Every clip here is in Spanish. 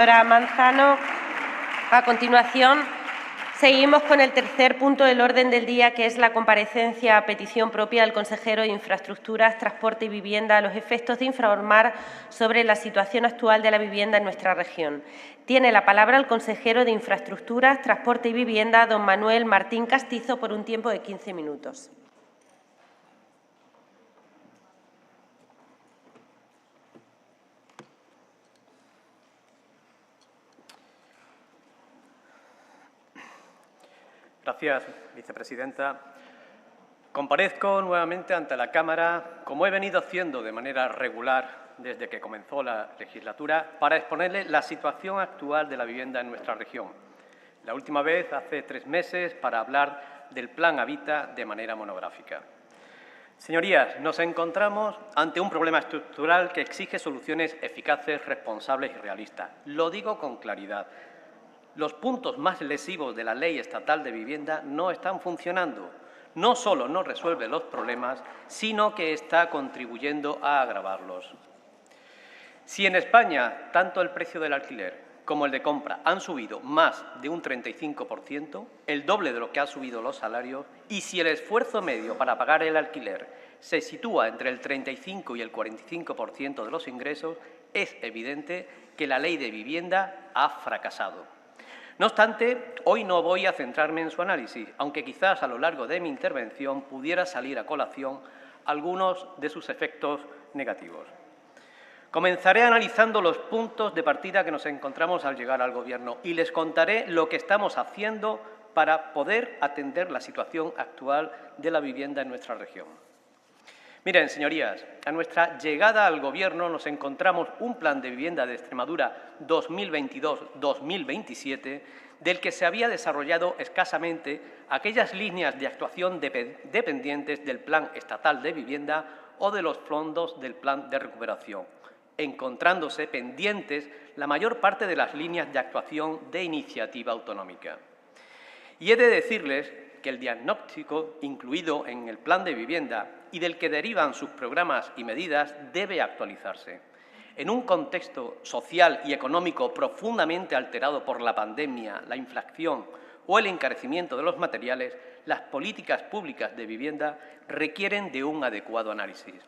Señora Manzano. A continuación, seguimos con el tercer punto del orden del día, que es la comparecencia a petición propia del consejero de Infraestructuras, Transporte y Vivienda a los efectos de informar sobre la situación actual de la vivienda en nuestra región. Tiene la palabra el consejero de Infraestructuras, Transporte y Vivienda, don Manuel Martín Castizo, por un tiempo de 15 minutos. Gracias, vicepresidenta. Comparezco nuevamente ante la Cámara, como he venido haciendo de manera regular desde que comenzó la legislatura, para exponerle la situación actual de la vivienda en nuestra región. La última vez, hace 3 meses, para hablar del Plan Habita de manera monográfica. Señorías, nos encontramos ante un problema estructural que exige soluciones eficaces, responsables y realistas. Lo digo con claridad. Los puntos más lesivos de la Ley Estatal de Vivienda no están funcionando. No solo no resuelve los problemas, sino que está contribuyendo a agravarlos. Si en España tanto el precio del alquiler como el de compra han subido más de un 35%, el doble de lo que han subido los salarios, y si el esfuerzo medio para pagar el alquiler se sitúa entre el 35 y el 45% de los ingresos, es evidente que la Ley de Vivienda ha fracasado. No obstante, hoy no voy a centrarme en su análisis, aunque quizás a lo largo de mi intervención pudiera salir a colación algunos de sus efectos negativos. Comenzaré analizando los puntos de partida que nos encontramos al llegar al Gobierno y les contaré lo que estamos haciendo para poder atender la situación actual de la vivienda en nuestra región. Miren, señorías, a nuestra llegada al Gobierno nos encontramos un Plan de Vivienda de Extremadura 2022-2027 del que se había desarrollado escasamente aquellas líneas de actuación dependientes del Plan Estatal de Vivienda o de los fondos del Plan de Recuperación, encontrándose pendientes la mayor parte de las líneas de actuación de iniciativa autonómica. Y he de decirles que el diagnóstico incluido en el Plan de Vivienda y del que derivan sus programas y medidas debe actualizarse. En un contexto social y económico profundamente alterado por la pandemia, la inflación o el encarecimiento de los materiales, las políticas públicas de vivienda requieren de un adecuado análisis.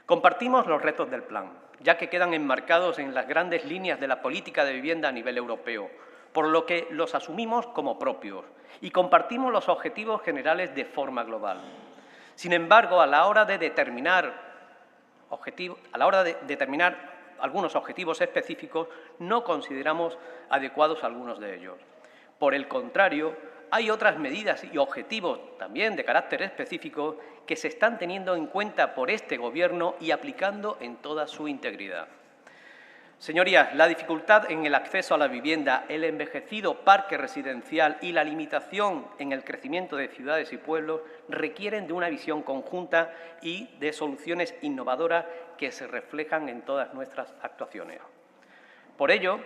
Compartimos los retos del plan, ya que quedan enmarcados en las grandes líneas de la política de vivienda a nivel europeo, por lo que los asumimos como propios y compartimos los objetivos generales de forma global. Sin embargo, a la hora de determinar algunos objetivos específicos, no consideramos adecuados algunos de ellos. Por el contrario, hay otras medidas y objetivos también de carácter específico que se están teniendo en cuenta por este Gobierno y aplicando en toda su integridad. Señorías, la dificultad en el acceso a la vivienda, el envejecido parque residencial y la limitación en el crecimiento de ciudades y pueblos requieren de una visión conjunta y de soluciones innovadoras que se reflejan en todas nuestras actuaciones. Por ello,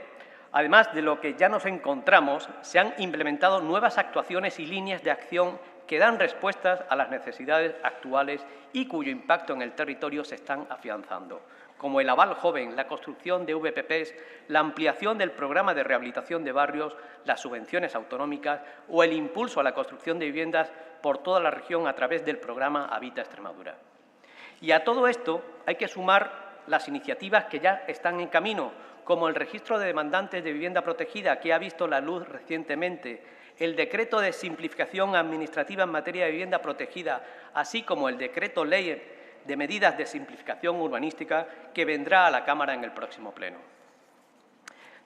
además de lo que ya nos encontramos, se han implementado nuevas actuaciones y líneas de acción que dan respuestas a las necesidades actuales y cuyo impacto en el territorio se están afianzando, como el aval joven, la construcción de VPPs, la ampliación del programa de rehabilitación de barrios, las subvenciones autonómicas o el impulso a la construcción de viviendas por toda la región a través del programa Habita Extremadura. Y a todo esto hay que sumar las iniciativas que ya están en camino, como el registro de demandantes de vivienda protegida, que ha visto la luz recientemente, el decreto de simplificación administrativa en materia de vivienda protegida, así como el decreto ley de medidas de simplificación urbanística que vendrá a la Cámara en el próximo Pleno.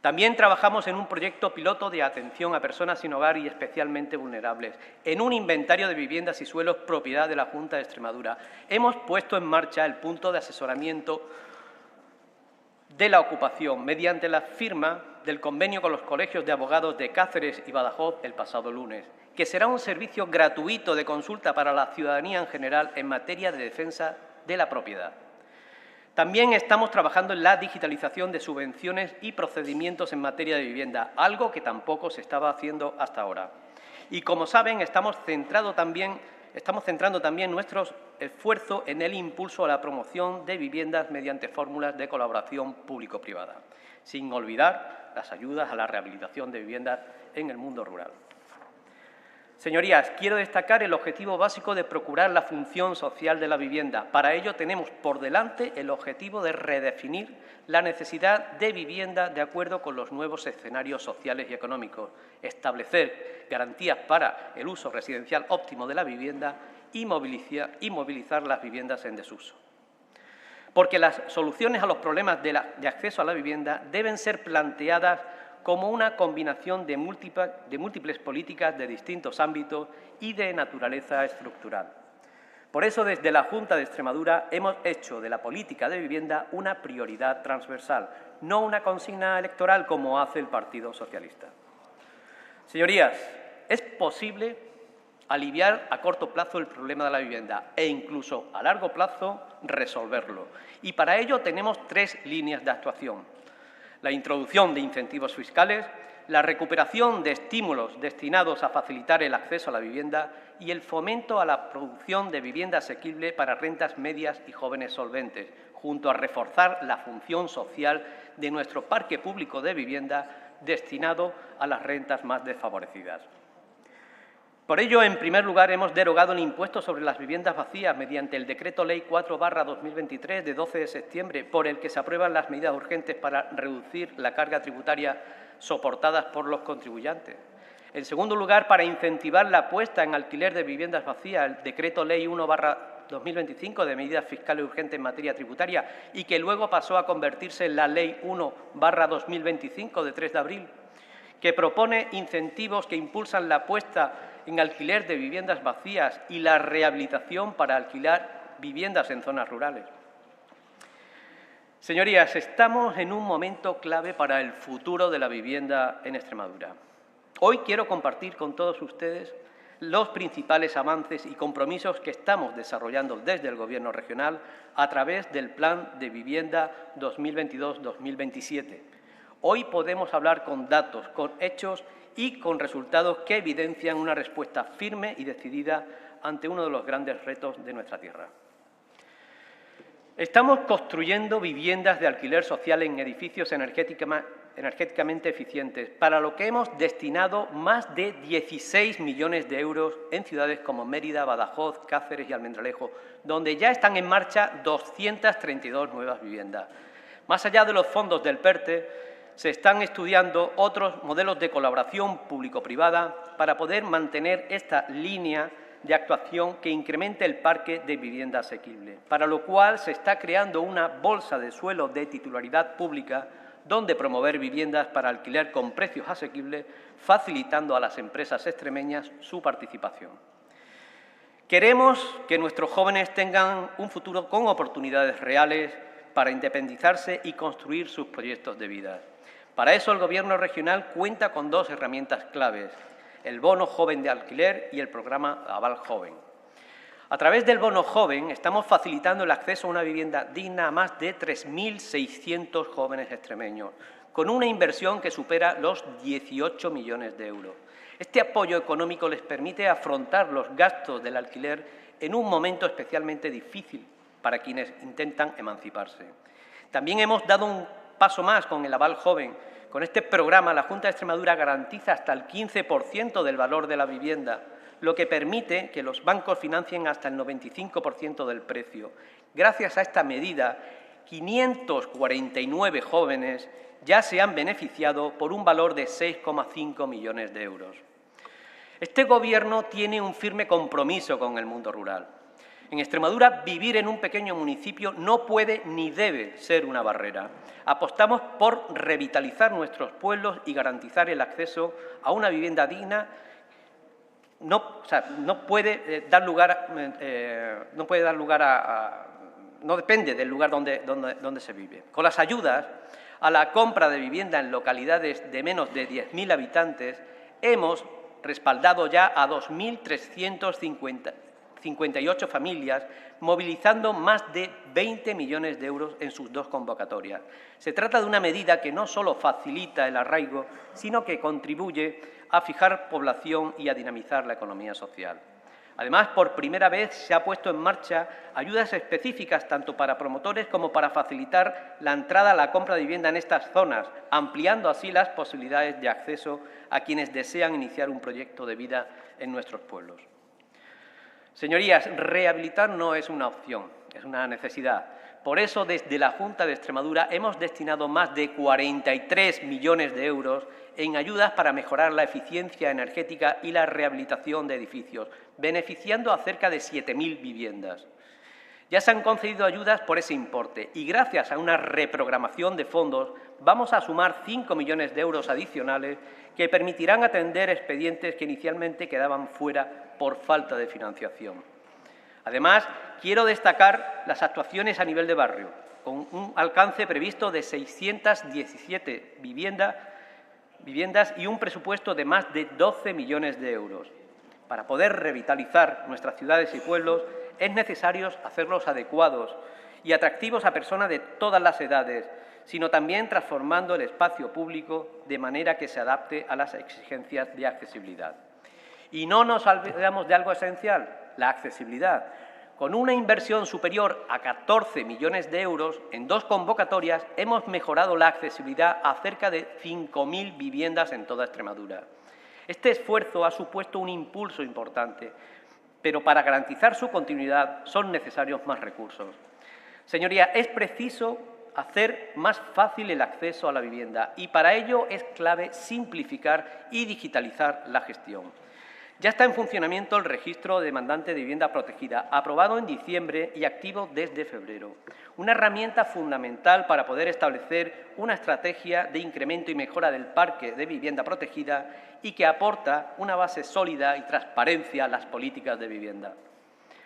También trabajamos en un proyecto piloto de atención a personas sin hogar y especialmente vulnerables, en un inventario de viviendas y suelos propiedad de la Junta de Extremadura. Hemos puesto en marcha el punto de asesoramiento de la ocupación mediante la firma del convenio con los colegios de abogados de Cáceres y Badajoz el pasado lunes, que será un servicio gratuito de consulta para la ciudadanía en general en materia de defensa de la propiedad. También estamos trabajando en la digitalización de subvenciones y procedimientos en materia de vivienda, algo que tampoco se estaba haciendo hasta ahora. Y, como saben, estamos centrando también nuestros esfuerzos en el impulso a la promoción de viviendas mediante fórmulas de colaboración público-privada, sin olvidar las ayudas a la rehabilitación de viviendas en el mundo rural. Señorías, quiero destacar el objetivo básico de procurar la función social de la vivienda. Para ello tenemos por delante el objetivo de redefinir la necesidad de vivienda de acuerdo con los nuevos escenarios sociales y económicos, establecer garantías para el uso residencial óptimo de la vivienda y movilizar las viviendas en desuso. Porque las soluciones a los problemas de acceso a la vivienda deben ser planteadas como una combinación de múltiples políticas de distintos ámbitos y de naturaleza estructural. Por eso, desde la Junta de Extremadura hemos hecho de la política de vivienda una prioridad transversal, no una consigna electoral como hace el Partido Socialista. Señorías, es posible aliviar a corto plazo el problema de la vivienda e incluso a largo plazo resolverlo. Y para ello tenemos 3 líneas de actuación: la introducción de incentivos fiscales, la recuperación de estímulos destinados a facilitar el acceso a la vivienda y el fomento a la producción de vivienda asequible para rentas medias y jóvenes solventes, junto a reforzar la función social de nuestro parque público de vivienda destinado a las rentas más desfavorecidas. Por ello, en primer lugar, hemos derogado el impuesto sobre las viviendas vacías mediante el Decreto Ley 4/2023 de 12 de septiembre, por el que se aprueban las medidas urgentes para reducir la carga tributaria soportadas por los contribuyentes. En segundo lugar, para incentivar la puesta en alquiler de viviendas vacías, el Decreto Ley 1/2025 de medidas fiscales urgentes en materia tributaria y que luego pasó a convertirse en la Ley 1/2025 de 3 de abril, que propone incentivos que impulsan la puesta en alquiler de viviendas vacías y la rehabilitación para alquilar viviendas en zonas rurales. Señorías, estamos en un momento clave para el futuro de la vivienda en Extremadura. Hoy quiero compartir con todos ustedes los principales avances y compromisos que estamos desarrollando desde el Gobierno regional a través del Plan de Vivienda 2022-2027. Hoy podemos hablar con datos, con hechos y con resultados que evidencian una respuesta firme y decidida ante uno de los grandes retos de nuestra tierra. Estamos construyendo viviendas de alquiler social en edificios energéticamente eficientes, para lo que hemos destinado más de 16 millones de euros en ciudades como Mérida, Badajoz, Cáceres y Almendralejo, donde ya están en marcha 232 nuevas viviendas. Más allá de los fondos del PERTE, se están estudiando otros modelos de colaboración público-privada para poder mantener esta línea de actuación que incremente el parque de vivienda asequible, para lo cual se está creando una bolsa de suelo de titularidad pública donde promover viviendas para alquiler con precios asequibles, facilitando a las empresas extremeñas su participación. Queremos que nuestros jóvenes tengan un futuro con oportunidades reales para independizarse y construir sus proyectos de vida. Para eso, el Gobierno regional cuenta con 2 herramientas claves: el Bono Joven de Alquiler y el programa Aval Joven. A través del Bono Joven estamos facilitando el acceso a una vivienda digna a más de 3.600 jóvenes extremeños, con una inversión que supera los 18 millones de euros. Este apoyo económico les permite afrontar los gastos del alquiler en un momento especialmente difícil para quienes intentan emanciparse. También hemos dado un paso más con el Aval Joven. Con este programa, la Junta de Extremadura garantiza hasta el 15% del valor de la vivienda, lo que permite que los bancos financien hasta el 95% del precio. Gracias a esta medida, 549 jóvenes ya se han beneficiado por un valor de 6,5 millones de euros. Este Gobierno tiene un firme compromiso con el mundo rural. En Extremadura, vivir en un pequeño municipio no puede ni debe ser una barrera. Apostamos por revitalizar nuestros pueblos y garantizar el acceso a una vivienda digna. No depende del lugar donde se vive. Con las ayudas a la compra de vivienda en localidades de menos de 10.000 habitantes, hemos respaldado ya a 2.358 familias, movilizando más de 20 millones de euros en sus 2 convocatorias. Se trata de una medida que no solo facilita el arraigo, sino que contribuye a fijar población y a dinamizar la economía social. Además, por primera vez se ha puesto en marcha ayudas específicas tanto para promotores como para facilitar la entrada a la compra de vivienda en estas zonas, ampliando así las posibilidades de acceso a quienes desean iniciar un proyecto de vida en nuestros pueblos. Señorías, rehabilitar no es una opción, es una necesidad. Por eso, desde la Junta de Extremadura hemos destinado más de 43 millones de euros en ayudas para mejorar la eficiencia energética y la rehabilitación de edificios, beneficiando a cerca de 7.000 viviendas. Ya se han concedido ayudas por ese importe y, gracias a una reprogramación de fondos, vamos a sumar 5 millones de euros adicionales que permitirán atender expedientes que inicialmente quedaban fuera por falta de financiación. Además, quiero destacar las actuaciones a nivel de barrio, con un alcance previsto de 617 viviendas y un presupuesto de más de 12 millones de euros. Para poder revitalizar nuestras ciudades y pueblos es necesario hacerlos adecuados y atractivos a personas de todas las edades, sino también transformando el espacio público de manera que se adapte a las exigencias de accesibilidad. Y no nos olvidemos de algo esencial, la accesibilidad. Con una inversión superior a 14 millones de euros en 2 convocatorias hemos mejorado la accesibilidad a cerca de 5.000 viviendas en toda Extremadura. Este esfuerzo ha supuesto un impulso importante, pero para garantizar su continuidad son necesarios más recursos. Señorías, es preciso hacer más fácil el acceso a la vivienda y para ello es clave simplificar y digitalizar la gestión. Ya está en funcionamiento el registro de demandante de vivienda protegida, aprobado en diciembre y activo desde febrero. Una herramienta fundamental para poder establecer una estrategia de incremento y mejora del parque de vivienda protegida y que aporta una base sólida y transparencia a las políticas de vivienda.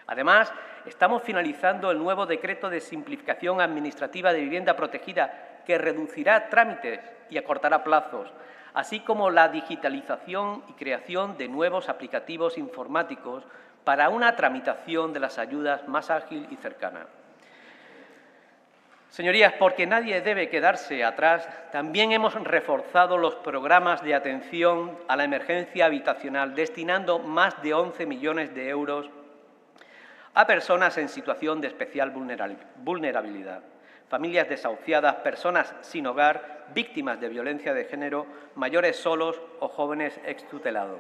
Además, estamos finalizando el nuevo decreto de simplificación administrativa de vivienda protegida que reducirá trámites y acortará plazos, así como la digitalización y creación de nuevos aplicativos informáticos para una tramitación de las ayudas más ágil y cercana. Señorías, porque nadie debe quedarse atrás, también hemos reforzado los programas de atención a la emergencia habitacional, destinando más de 11 millones de euros a personas en situación de especial vulnerabilidad. Familias desahuciadas, personas sin hogar, víctimas de violencia de género, mayores solos o jóvenes extutelados.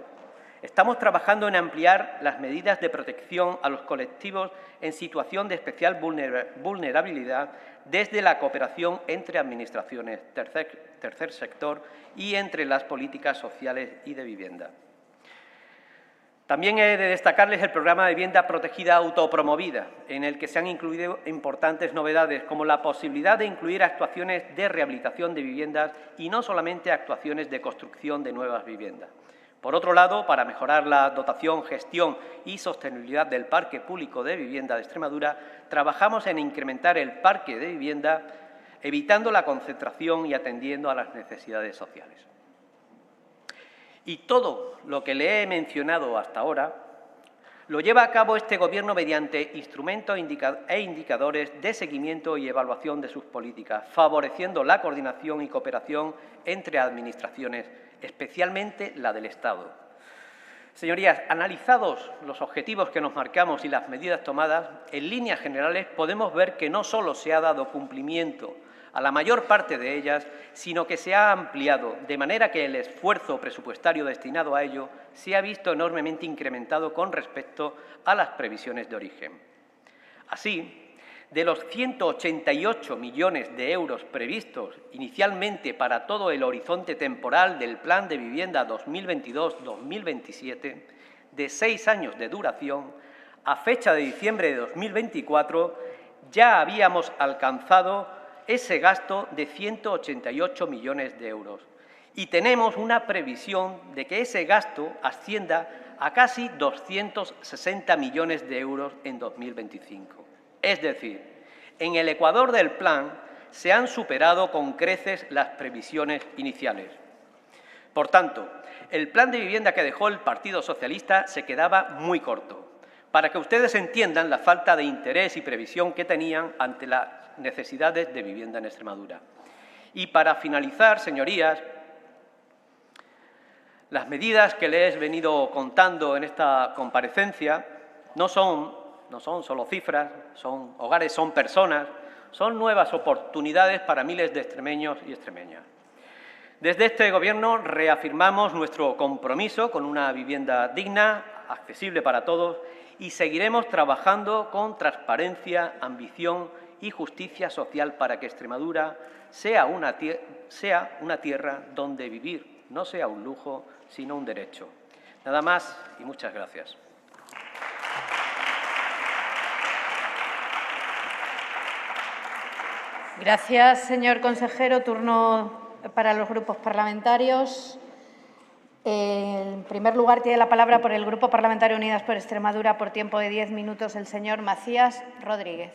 Estamos trabajando en ampliar las medidas de protección a los colectivos en situación de especial vulnerabilidad desde la cooperación entre administraciones, tercer sector y entre las políticas sociales y de vivienda. También he de destacarles el programa de vivienda protegida autopromovida, en el que se han incluido importantes novedades, como la posibilidad de incluir actuaciones de rehabilitación de viviendas y no solamente actuaciones de construcción de nuevas viviendas. Por otro lado, para mejorar la dotación, gestión y sostenibilidad del parque público de vivienda de Extremadura, trabajamos en incrementar el parque de vivienda, evitando la concentración y atendiendo a las necesidades sociales. Y todo lo que le he mencionado hasta ahora lo lleva a cabo este Gobierno mediante instrumentos e indicadores de seguimiento y evaluación de sus políticas, favoreciendo la coordinación y cooperación entre administraciones, especialmente la del Estado. Señorías, analizados los objetivos que nos marcamos y las medidas tomadas, en líneas generales podemos ver que no solo se ha dado cumplimiento a la mayor parte de ellas, sino que se ha ampliado, de manera que el esfuerzo presupuestario destinado a ello se ha visto enormemente incrementado con respecto a las previsiones de origen. Así, de los 188 millones de euros previstos inicialmente para todo el horizonte temporal del Plan de Vivienda 2022-2027, de 6 años de duración, a fecha de diciembre de 2024, ya habíamos alcanzado ese gasto de 188 millones de euros. Y tenemos una previsión de que ese gasto ascienda a casi 260 millones de euros en 2025. Es decir, en el ecuador del plan se han superado con creces las previsiones iniciales. Por tanto, el plan de vivienda que dejó el Partido Socialista se quedaba muy corto, para que ustedes entiendan la falta de interés y previsión que tenían ante las necesidades de vivienda en Extremadura. Y para finalizar, señorías, las medidas que les he venido contando en esta comparecencia no son solo cifras, son hogares, son personas, son nuevas oportunidades para miles de extremeños y extremeñas. Desde este Gobierno reafirmamos nuestro compromiso con una vivienda digna, accesible para todos, y seguiremos trabajando con transparencia, ambición y justicia social para que Extremadura sea una tierra donde vivir no sea un lujo, sino un derecho. Nada más y muchas gracias. Gracias, señor consejero. Turno para los grupos parlamentarios. En primer lugar, tiene la palabra por el Grupo Parlamentario Unidas por Extremadura, por tiempo de 10 minutos, el señor Macías Rodríguez.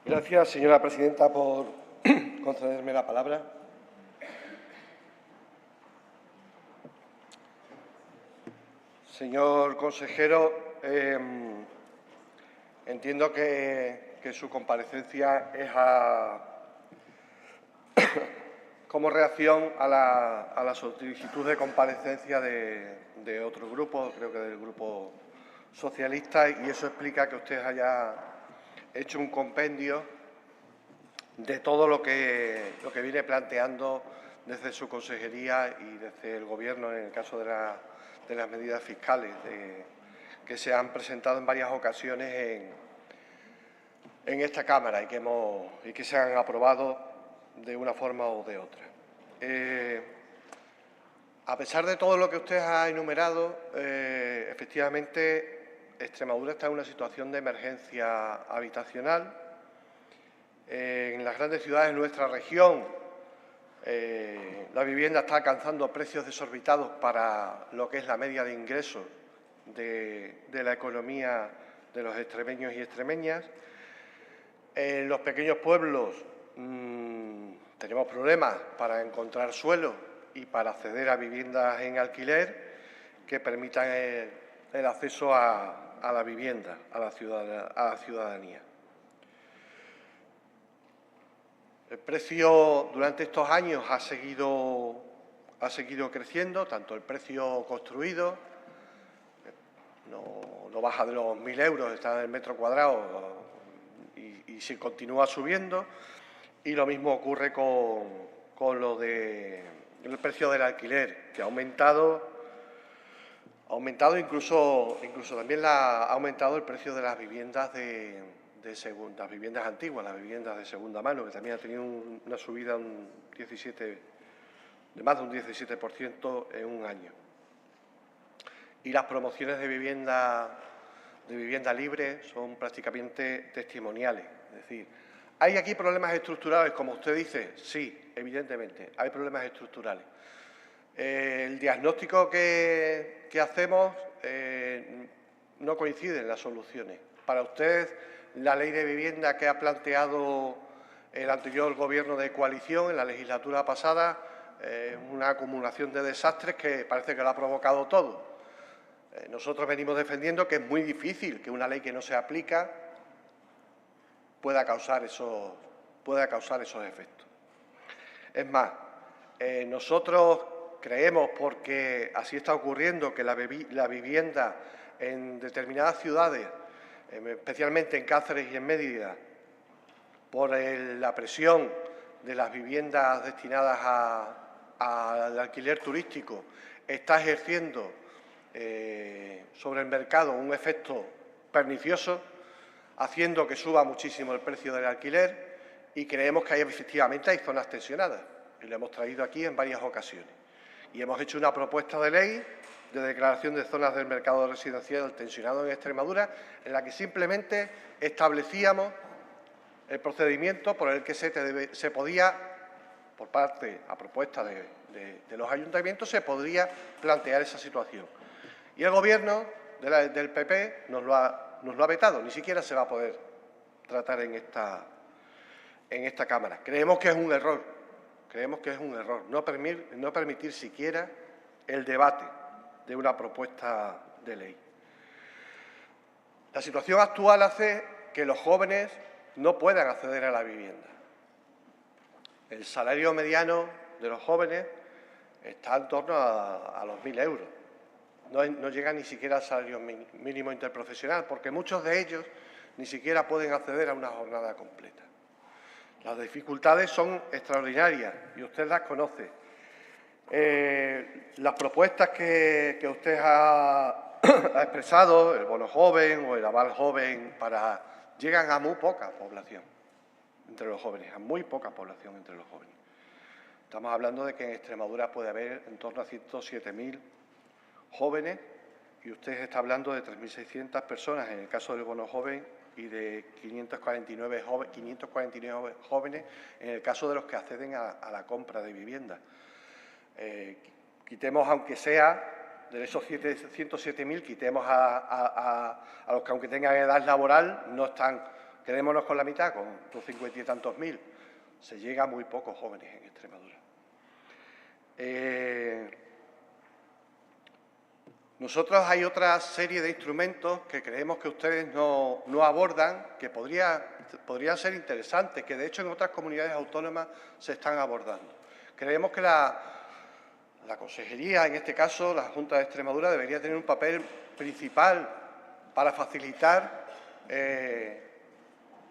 Gracias, señora presidenta, por concederme la palabra. Señor consejero, entiendo que su comparecencia es como reacción a la solicitud de comparecencia de otro grupo, creo que del Grupo Socialista, y eso explica que usted haya hecho un compendio de todo lo que viene planteando desde su consejería y desde el Gobierno en el caso de las medidas fiscales que se han presentado en varias ocasiones en esta Cámara y que se han aprobado de una forma o de otra. A pesar de todo lo que usted ha enumerado, efectivamente, Extremadura está en una situación de emergencia habitacional. En las grandes ciudades de nuestra región, la vivienda está alcanzando precios desorbitados para lo que es la media de ingresos de la economía de los extremeños y extremeñas. En los pequeños pueblos tenemos problemas para encontrar suelo y para acceder a viviendas en alquiler que permitan el acceso a la vivienda, a la ciudadanía. El precio durante estos años ha seguido creciendo, tanto el precio construido, no baja de los 1.000 euros, está en el metro cuadrado y se continúa subiendo, y lo mismo ocurre con lo del precio del alquiler, que ha aumentado incluso también ha aumentado el precio de las viviendas las viviendas antiguas, las viviendas de segunda mano, que también ha tenido una subida de más de un 17% en un año. Y las promociones de vivienda libre son prácticamente testimoniales. Es decir, ¿hay aquí problemas estructurales, como usted dice? Sí, evidentemente, hay problemas estructurales. El diagnóstico que hacemos no coincide en las soluciones. Para usted, la ley de vivienda que ha planteado el anterior Gobierno de coalición en la legislatura pasada, una acumulación de desastres que parece que lo ha provocado todo. Nosotros venimos defendiendo que es muy difícil que una ley que no se aplica pueda causar esos efectos. Es más, nosotros creemos, porque así está ocurriendo, que la vivienda en determinadas ciudades, especialmente en Cáceres y en Mérida, por la presión de las viviendas destinadas al alquiler turístico, está ejerciendo sobre el mercado un efecto pernicioso, haciendo que suba muchísimo el precio del alquiler, y creemos que efectivamente hay zonas tensionadas, y lo hemos traído aquí en varias ocasiones. Y hemos hecho una propuesta de ley de declaración de zonas del mercado residencial tensionado en Extremadura, en la que simplemente establecíamos el procedimiento por el que se podía, por parte, a propuesta de los ayuntamientos, se podría plantear esa situación. Y el Gobierno del PP nos lo ha vetado, ni siquiera se va a poder tratar en en esta Cámara. Creemos que es un error, no permitir siquiera el debate de una propuesta de ley. La situación actual hace que los jóvenes no puedan acceder a la vivienda. El salario mediano de los jóvenes está en torno a los 1.000 euros. No llega ni siquiera al salario mínimo interprofesional, porque muchos de ellos ni siquiera pueden acceder a una jornada completa. Las dificultades son extraordinarias y usted las conoce. Las propuestas que usted ha expresado, el bono joven o el aval joven, llegan a muy poca población entre los jóvenes, a muy poca población entre los jóvenes. Estamos hablando de que en Extremadura puede haber en torno a 107.000 jóvenes y usted está hablando de 3.600 personas en el caso del bono joven y de 549 jóvenes en el caso de los que acceden a la compra de vivienda. Quitemos, aunque sea, de esos 107.000, quitemos a los que, aunque tengan edad laboral, no están, quedémonos con la mitad, con los 50 y tantos mil. Se llega a muy pocos jóvenes en Extremadura. Nosotros hay otra serie de instrumentos que creemos que ustedes no abordan, que podrían ser interesantes, que de hecho en otras comunidades autónomas se están abordando. Creemos que la Consejería, en este caso la Junta de Extremadura, debería tener un papel principal para facilitar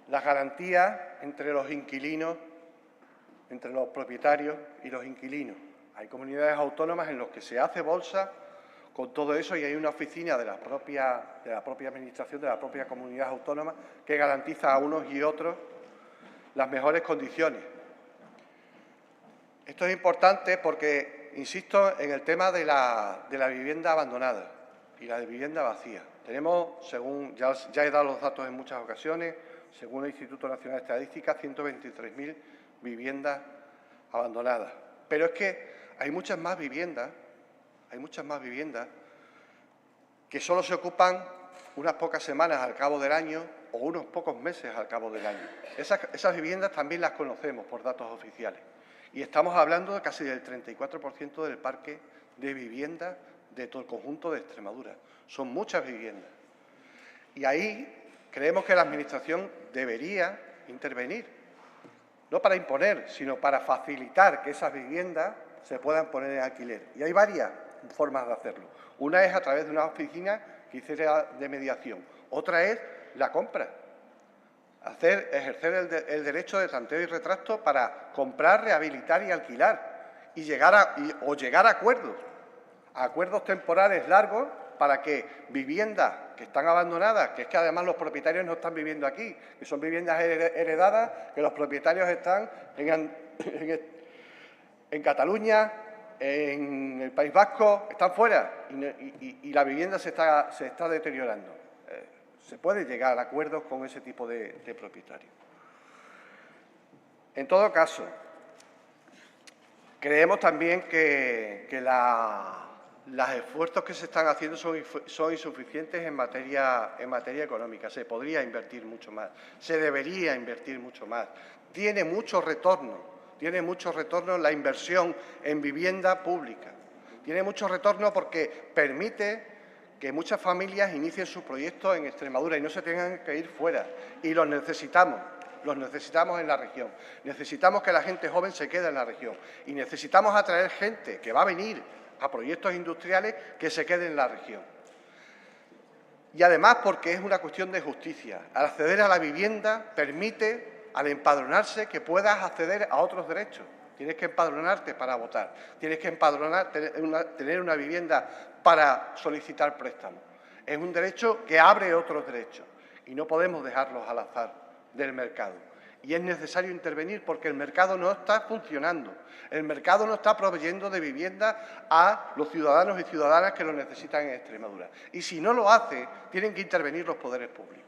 las garantías entre los inquilinos, entre los propietarios y los inquilinos. Hay comunidades autónomas en las que se hace bolsa con todo eso y hay una oficina de la propia Administración, de la propia comunidad autónoma, que garantiza a unos y otros las mejores condiciones. Esto es importante porque, insisto, en el tema de la vivienda abandonada y la de vivienda vacía. Tenemos, según ya he dado los datos en muchas ocasiones, según el Instituto Nacional de Estadística, 123.000 viviendas abandonadas. Pero es que hay muchas más viviendas que solo se ocupan unas pocas semanas al cabo del año o unos pocos meses al cabo del año. Esas viviendas también las conocemos por datos oficiales. Y estamos hablando de casi del 34% del parque de viviendas de todo el conjunto de Extremadura. Son muchas viviendas. Y ahí creemos que la Administración debería intervenir, no para imponer, sino para facilitar que esas viviendas se puedan poner en alquiler. Y hay varias formas de hacerlo. Una es a través de una oficina que hiciera de mediación. Otra es la compra. Ejercer el derecho de tanteo y retracto para comprar, rehabilitar y alquilar. Y llegar a acuerdos temporales largos para que viviendas que están abandonadas, que es que además los propietarios no están viviendo aquí, que son viviendas heredadas, que los propietarios están en Cataluña, en el País Vasco, están fuera y la vivienda se está deteriorando. Se puede llegar a acuerdos con ese tipo de propietarios. En todo caso, creemos también que los esfuerzos que se están haciendo son insuficientes en materia económica. Se podría invertir mucho más, se debería invertir mucho más. Tiene mucho retorno la inversión en vivienda pública. Tiene mucho retorno porque permite que muchas familias inicien sus proyectos en Extremadura y no se tengan que ir fuera. Y los necesitamos en la región. Necesitamos que la gente joven se quede en la región. Y necesitamos atraer gente que va a venir a proyectos industriales que se quede en la región. Y además porque es una cuestión de justicia. Al acceder a la vivienda permite, al empadronarse, que puedas acceder a otros derechos. Tienes que empadronarte para votar, tienes que tener una vivienda para solicitar préstamos. Es un derecho que abre otros derechos y no podemos dejarlos al azar del mercado. Y es necesario intervenir porque el mercado no está funcionando. El mercado no está proveyendo de vivienda a los ciudadanos y ciudadanas que lo necesitan en Extremadura. Y si no lo hace, tienen que intervenir los poderes públicos.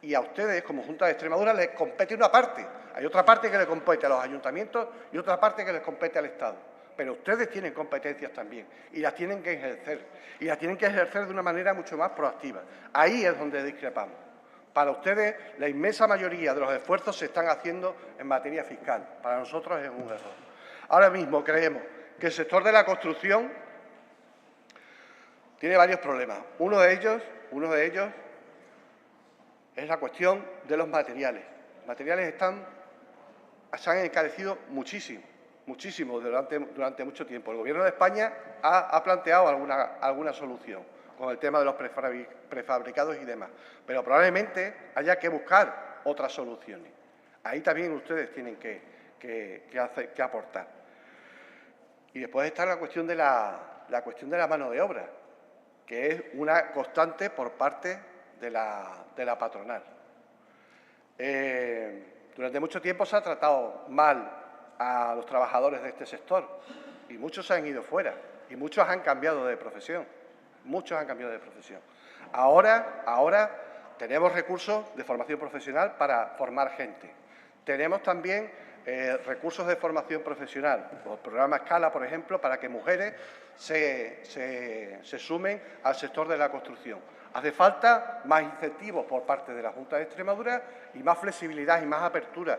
Y a ustedes, como Junta de Extremadura, les compete una parte. Hay otra parte que les compete a los ayuntamientos y otra parte que les compete al Estado. Pero ustedes tienen competencias también y las tienen que ejercer. Y las tienen que ejercer de una manera mucho más proactiva. Ahí es donde discrepamos. Para ustedes, la inmensa mayoría de los esfuerzos se están haciendo en materia fiscal. Para nosotros es un error. Ahora mismo creemos que el sector de la construcción tiene varios problemas. Uno de ellos es la cuestión de los materiales. Los materiales se han encarecido muchísimo durante mucho tiempo. El Gobierno de España ha planteado alguna solución con el tema de los prefabricados y demás, pero probablemente haya que buscar otras soluciones. Ahí también ustedes tienen que aportar. Y después está la cuestión de la mano de obra, que es una constante por parte de la patronal. Durante mucho tiempo se ha tratado mal a los trabajadores de este sector y muchos se han ido fuera y muchos han cambiado de profesión. Ahora tenemos recursos de formación profesional para formar gente. Tenemos también recursos de formación profesional, el programa Escala, por ejemplo, para que mujeres se sumen al sector de la construcción. Hace falta más incentivos por parte de la Junta de Extremadura y más flexibilidad y más apertura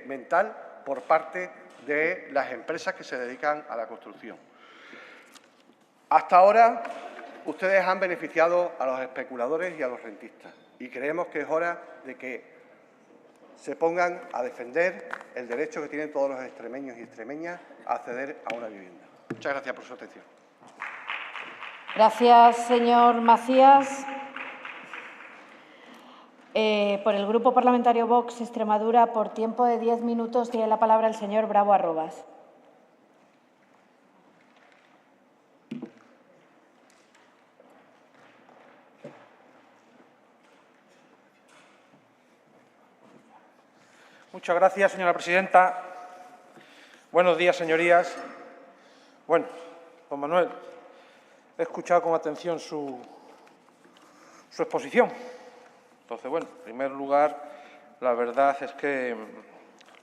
mental por parte de las empresas que se dedican a la construcción. Hasta ahora, ustedes han beneficiado a los especuladores y a los rentistas y creemos que es hora de que se pongan a defender el derecho que tienen todos los extremeños y extremeñas a acceder a una vivienda. Muchas gracias por su atención. Gracias, señor Macías. Por el Grupo Parlamentario Vox Extremadura, por tiempo de 10 minutos, tiene la palabra el señor Bravo Arrobas. Muchas gracias, señora presidenta. Buenos días, señorías. Bueno, don Manuel, he escuchado con atención su exposición. Entonces, bueno, en primer lugar, la verdad es que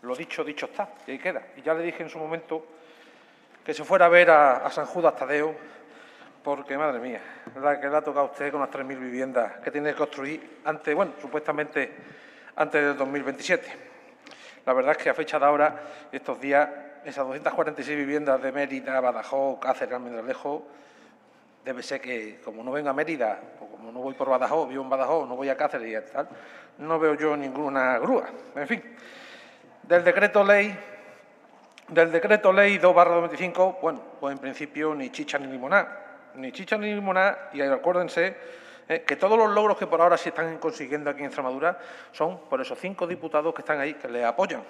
lo dicho está, y ahí queda. Y ya le dije en su momento que se fuera a ver a San Judas Tadeo, porque, madre mía, la que le ha tocado a usted con las 3.000 viviendas que tiene que construir antes, bueno, supuestamente antes del 2027. La verdad es que a fecha de ahora, estos días, esas 246 viviendas de Mérida, Badajoz, Cáceres, Almendralejo, debe ser que, como no vengo a Mérida, o como no voy por Badajoz, vivo en Badajoz, no voy a Cáceres y tal, no veo yo ninguna grúa. En fin, del decreto ley 2/2025, bueno, pues en principio ni chicha ni limonada, y acuérdense que todos los logros que por ahora se están consiguiendo aquí en Extremadura son por esos 5 diputados que están ahí, que le apoyan.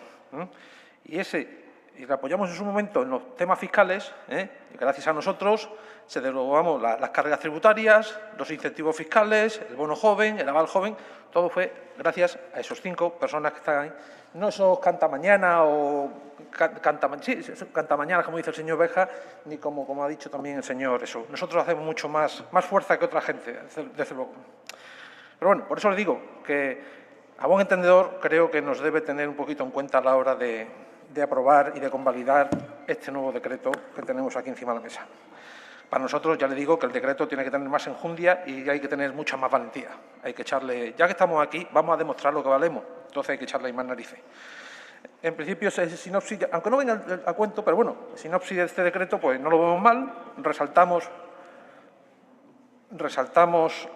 Y le apoyamos en su momento en los temas fiscales, y gracias a nosotros se derogamos las cargas tributarias, los incentivos fiscales, el bono joven, el aval joven, todo fue gracias a esos 5 personas que están ahí. No esos cantamañana o cantamañana, como dice el señor Beja, ni como ha dicho también el señor eso. Nosotros hacemos mucho más fuerza que otra gente, desde luego. Pero bueno, por eso le digo que a buen entendedor creo que nos debe tener un poquito en cuenta a la hora de aprobar y de convalidar este nuevo decreto que tenemos aquí encima de la mesa. Para nosotros, ya le digo, que el decreto tiene que tener más enjundia y hay que tener mucha más valentía. Hay que echarle, ya que estamos aquí, vamos a demostrar lo que valemos, entonces hay que echarle más narices. En principio, sinopsis, aunque no venga a cuento, pero bueno, sinopsis de este decreto, pues no lo vemos mal, resaltamos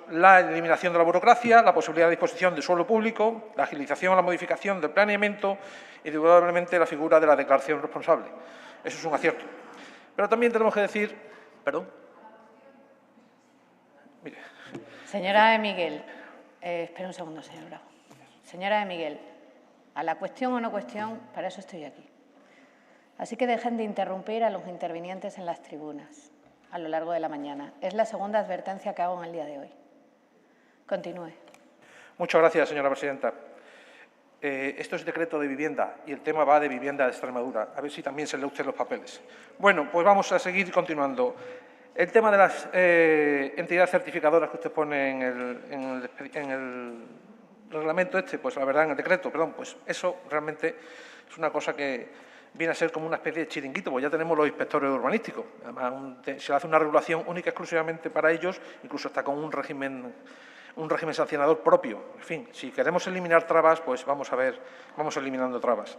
la eliminación de la burocracia, la posibilidad de disposición de suelo público, la agilización o la modificación del planeamiento y, indudablemente, la figura de la declaración responsable. Eso es un acierto. Pero también tenemos que decir... ¿Perdón? Mire. Señora de Miguel, espera un segundo, señor Bravo. Señora de Miguel, a la cuestión o no cuestión, para eso estoy aquí. Así que dejen de interrumpir a los intervinientes en las tribunas a lo largo de la mañana. Es la segunda advertencia que hago en el día de hoy. Continúe. Muchas gracias, señora presidenta. Esto es decreto de vivienda y el tema va de vivienda de Extremadura. A ver si también se lee usted los papeles. Bueno, pues vamos a seguir continuando. El tema de las entidades certificadoras que usted pone en el reglamento pues la verdad, en el decreto, perdón, pues eso realmente es una cosa que viene a ser como una especie de chiringuito, pues ya tenemos los inspectores urbanísticos. Además, se hace una regulación única exclusivamente para ellos, incluso hasta con un régimen un régimen sancionador propio. En fin, si queremos eliminar trabas, pues vamos eliminando trabas.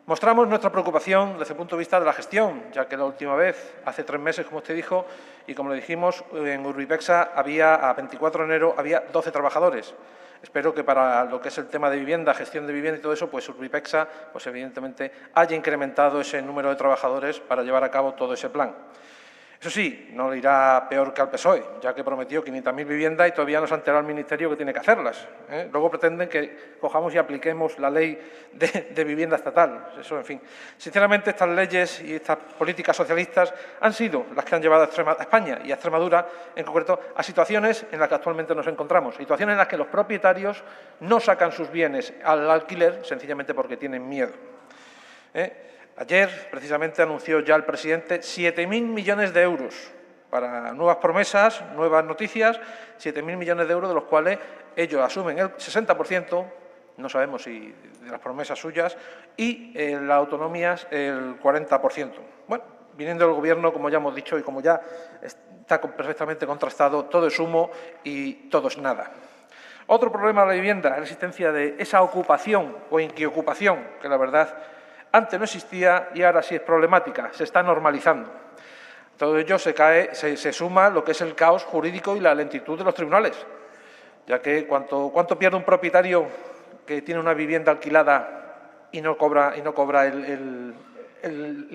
Mostramos nuestra preocupación desde el punto de vista de la gestión, ya que la última vez, hace 3 meses, como usted dijo, y como le dijimos, en Urbipexa a 24 de enero había 12 trabajadores. Espero que para lo que es el tema de vivienda, gestión de vivienda y todo eso, pues Urbipexa, pues evidentemente, haya incrementado ese número de trabajadores para llevar a cabo todo ese plan. Eso sí, no le irá peor que al PSOE, ya que prometió 500.000 viviendas y todavía no se ha enterado el Ministerio que tiene que hacerlas. Luego pretenden que cojamos y apliquemos la ley de vivienda estatal. Eso, en fin. Sinceramente, estas leyes y estas políticas socialistas han sido las que han llevado a España y a Extremadura, en concreto, a situaciones en las que actualmente nos encontramos. Situaciones en las que los propietarios no sacan sus bienes al alquiler sencillamente porque tienen miedo. Ayer, precisamente, anunció ya el presidente 7.000 millones de euros para nuevas promesas, nuevas noticias, 7.000 millones de euros, de los cuales ellos asumen el 60%, no sabemos si de las promesas suyas, y las autonomías el 40%. Bueno, viniendo del Gobierno, como ya hemos dicho y como ya está perfectamente contrastado, todo es humo y todo es nada. Otro problema de la vivienda es la existencia de esa ocupación o inquiocupación, que la verdad antes no existía y ahora sí es problemática, se está normalizando. Todo ello se suma lo que es el caos jurídico y la lentitud de los tribunales, ya que ¿cuánto pierde un propietario que tiene una vivienda alquilada y no cobra el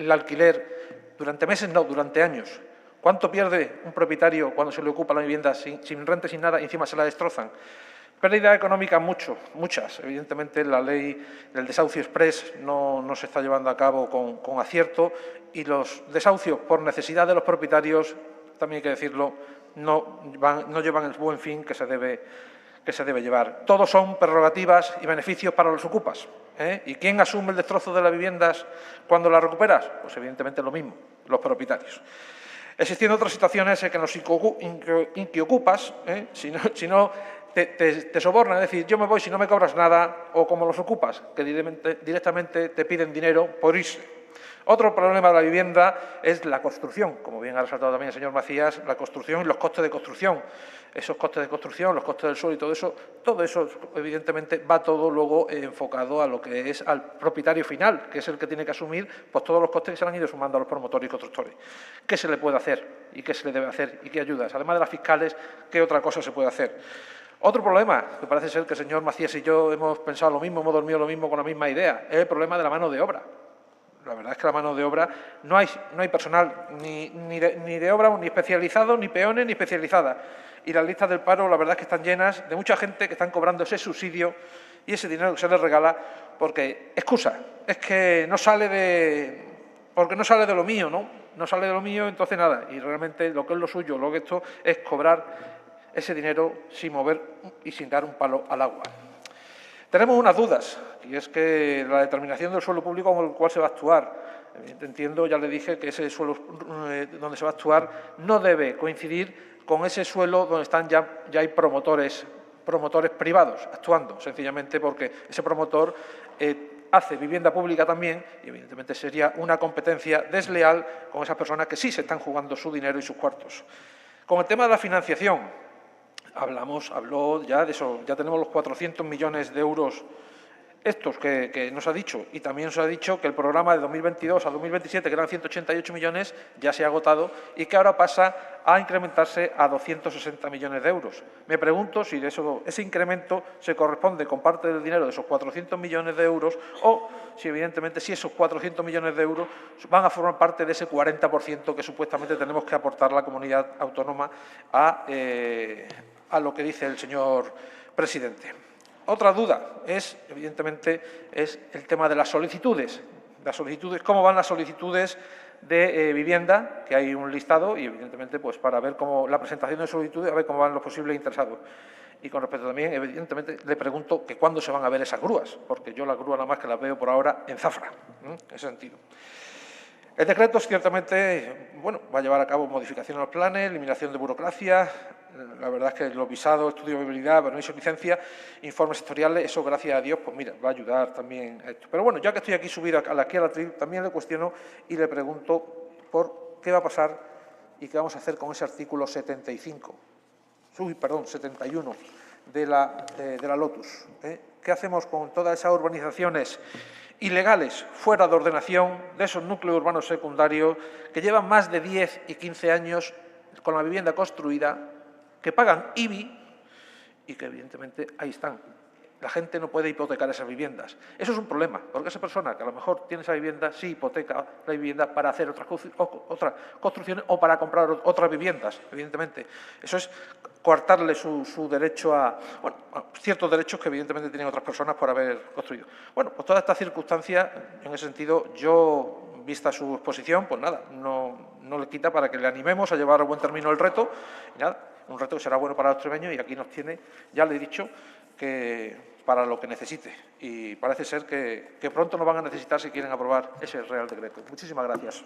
alquiler durante meses? No, durante años. ¿Cuánto pierde un propietario cuando se le ocupa la vivienda sin renta, sin nada, y encima se la destrozan? Pérdidas económicas muchas. Evidentemente, la ley del desahucio exprés no se está llevando a cabo con acierto y los desahucios por necesidad de los propietarios, también hay que decirlo, no llevan el buen fin que se debe llevar. Todos son prerrogativas y beneficios para los ocupas. ¿Y quién asume el destrozo de las viviendas cuando las recuperas? Pues evidentemente lo mismo, los propietarios. Existiendo otras situaciones en que los inquiocupas, si no te sobornan, es decir, yo me voy si no me cobras nada, o como los ocupas, que directamente te piden dinero por irse. Otro problema de la vivienda es la construcción, como bien ha resaltado también el señor Macías, la construcción y los costes de construcción. Esos costes de construcción, los costes del suelo y todo eso evidentemente va todo luego enfocado a lo que es al propietario final, que es el que tiene que asumir pues, todos los costes que se han ido sumando a los promotores y constructores. ¿Qué se le puede hacer y qué se le debe hacer y qué ayudas? Además de las fiscales, ¿qué otra cosa se puede hacer? Otro problema, que parece ser que el señor Macías y yo hemos pensado lo mismo, hemos dormido lo mismo con la misma idea, es el problema de la mano de obra. La verdad es que la mano de obra, no hay personal ni de obra, ni especializado, ni peones, ni especializada. Y las listas del paro, la verdad es que están llenas de mucha gente que están cobrando ese subsidio y ese dinero que se les regala porque, excusa, es que porque no sale de lo mío, ¿no? No sale de lo mío, entonces nada. Y realmente lo que es lo suyo, lo que esto es cobrar ese dinero sin mover y sin dar un palo al agua. Tenemos unas dudas, y es que la determinación del suelo público con el cual se va a actuar. Entiendo, ya le dije, que ese suelo donde se va a actuar no debe coincidir con ese suelo donde están ya hay promotores privados actuando, sencillamente porque ese promotor hace vivienda pública también y evidentemente sería una competencia desleal con esas personas que sí se están jugando su dinero y sus cuartos. Con el tema de la financiación, habló ya de eso, ya tenemos los 400 millones de euros estos que nos ha dicho, y también nos ha dicho que el programa de 2022 a 2027, que eran 188 millones, ya se ha agotado y que ahora pasa a incrementarse a 260 millones de euros. Me pregunto si ese incremento se corresponde con parte del dinero de esos 400 millones de euros o si, evidentemente, si esos 400 millones de euros van a formar parte de ese 40% que supuestamente tenemos que aportar la comunidad autónoma a lo que dice el señor presidente. Otra duda evidentemente, es el tema de las solicitudes. ¿Cómo van las solicitudes de vivienda? Que hay un listado y, evidentemente, pues para ver cómo la presentación de solicitudes, a ver cómo van los posibles interesados. Y con respecto también, evidentemente, le pregunto que cuándo se van a ver esas grúas, porque yo las grúas nada más que las veo por ahora en Zafra, en ese sentido. El decreto, ciertamente, va a llevar a cabo modificaciones a los planes, eliminación de burocracia. La verdad es que los visados, estudio de viabilidad, permiso de licencia, informes sectoriales, eso, gracias a Dios, pues mira, va a ayudar también a esto. Pero bueno, ya que estoy aquí subido aquí a la tribuna, también le cuestiono y le pregunto por qué va a pasar y qué vamos a hacer con ese artículo 71, de la Lotus. ¿Qué hacemos con todas esas urbanizaciones ilegales fuera de ordenación, de esos núcleos urbanos secundarios que llevan más de 10 y 15 años con la vivienda construida, que pagan IBI y que, evidentemente, ahí están? La gente no puede hipotecar esas viviendas. Eso es un problema, porque esa persona que a lo mejor tiene esa vivienda, sí hipoteca la vivienda para hacer otras construcciones o para comprar otras viviendas, evidentemente. Eso es coartarle su derecho a ciertos derechos que, evidentemente, tienen otras personas por haber construido. Bueno, pues todas estas circunstancias, en ese sentido, yo, vista su exposición, pues nada, no le quita para que le animemos a llevar a buen término el reto. Y nada, un reto que será bueno para los extremeños y aquí nos tiene, ya le he dicho, que para lo que necesite. Y parece ser que pronto nos van a necesitar si quieren aprobar ese Real Decreto. Muchísimas gracias.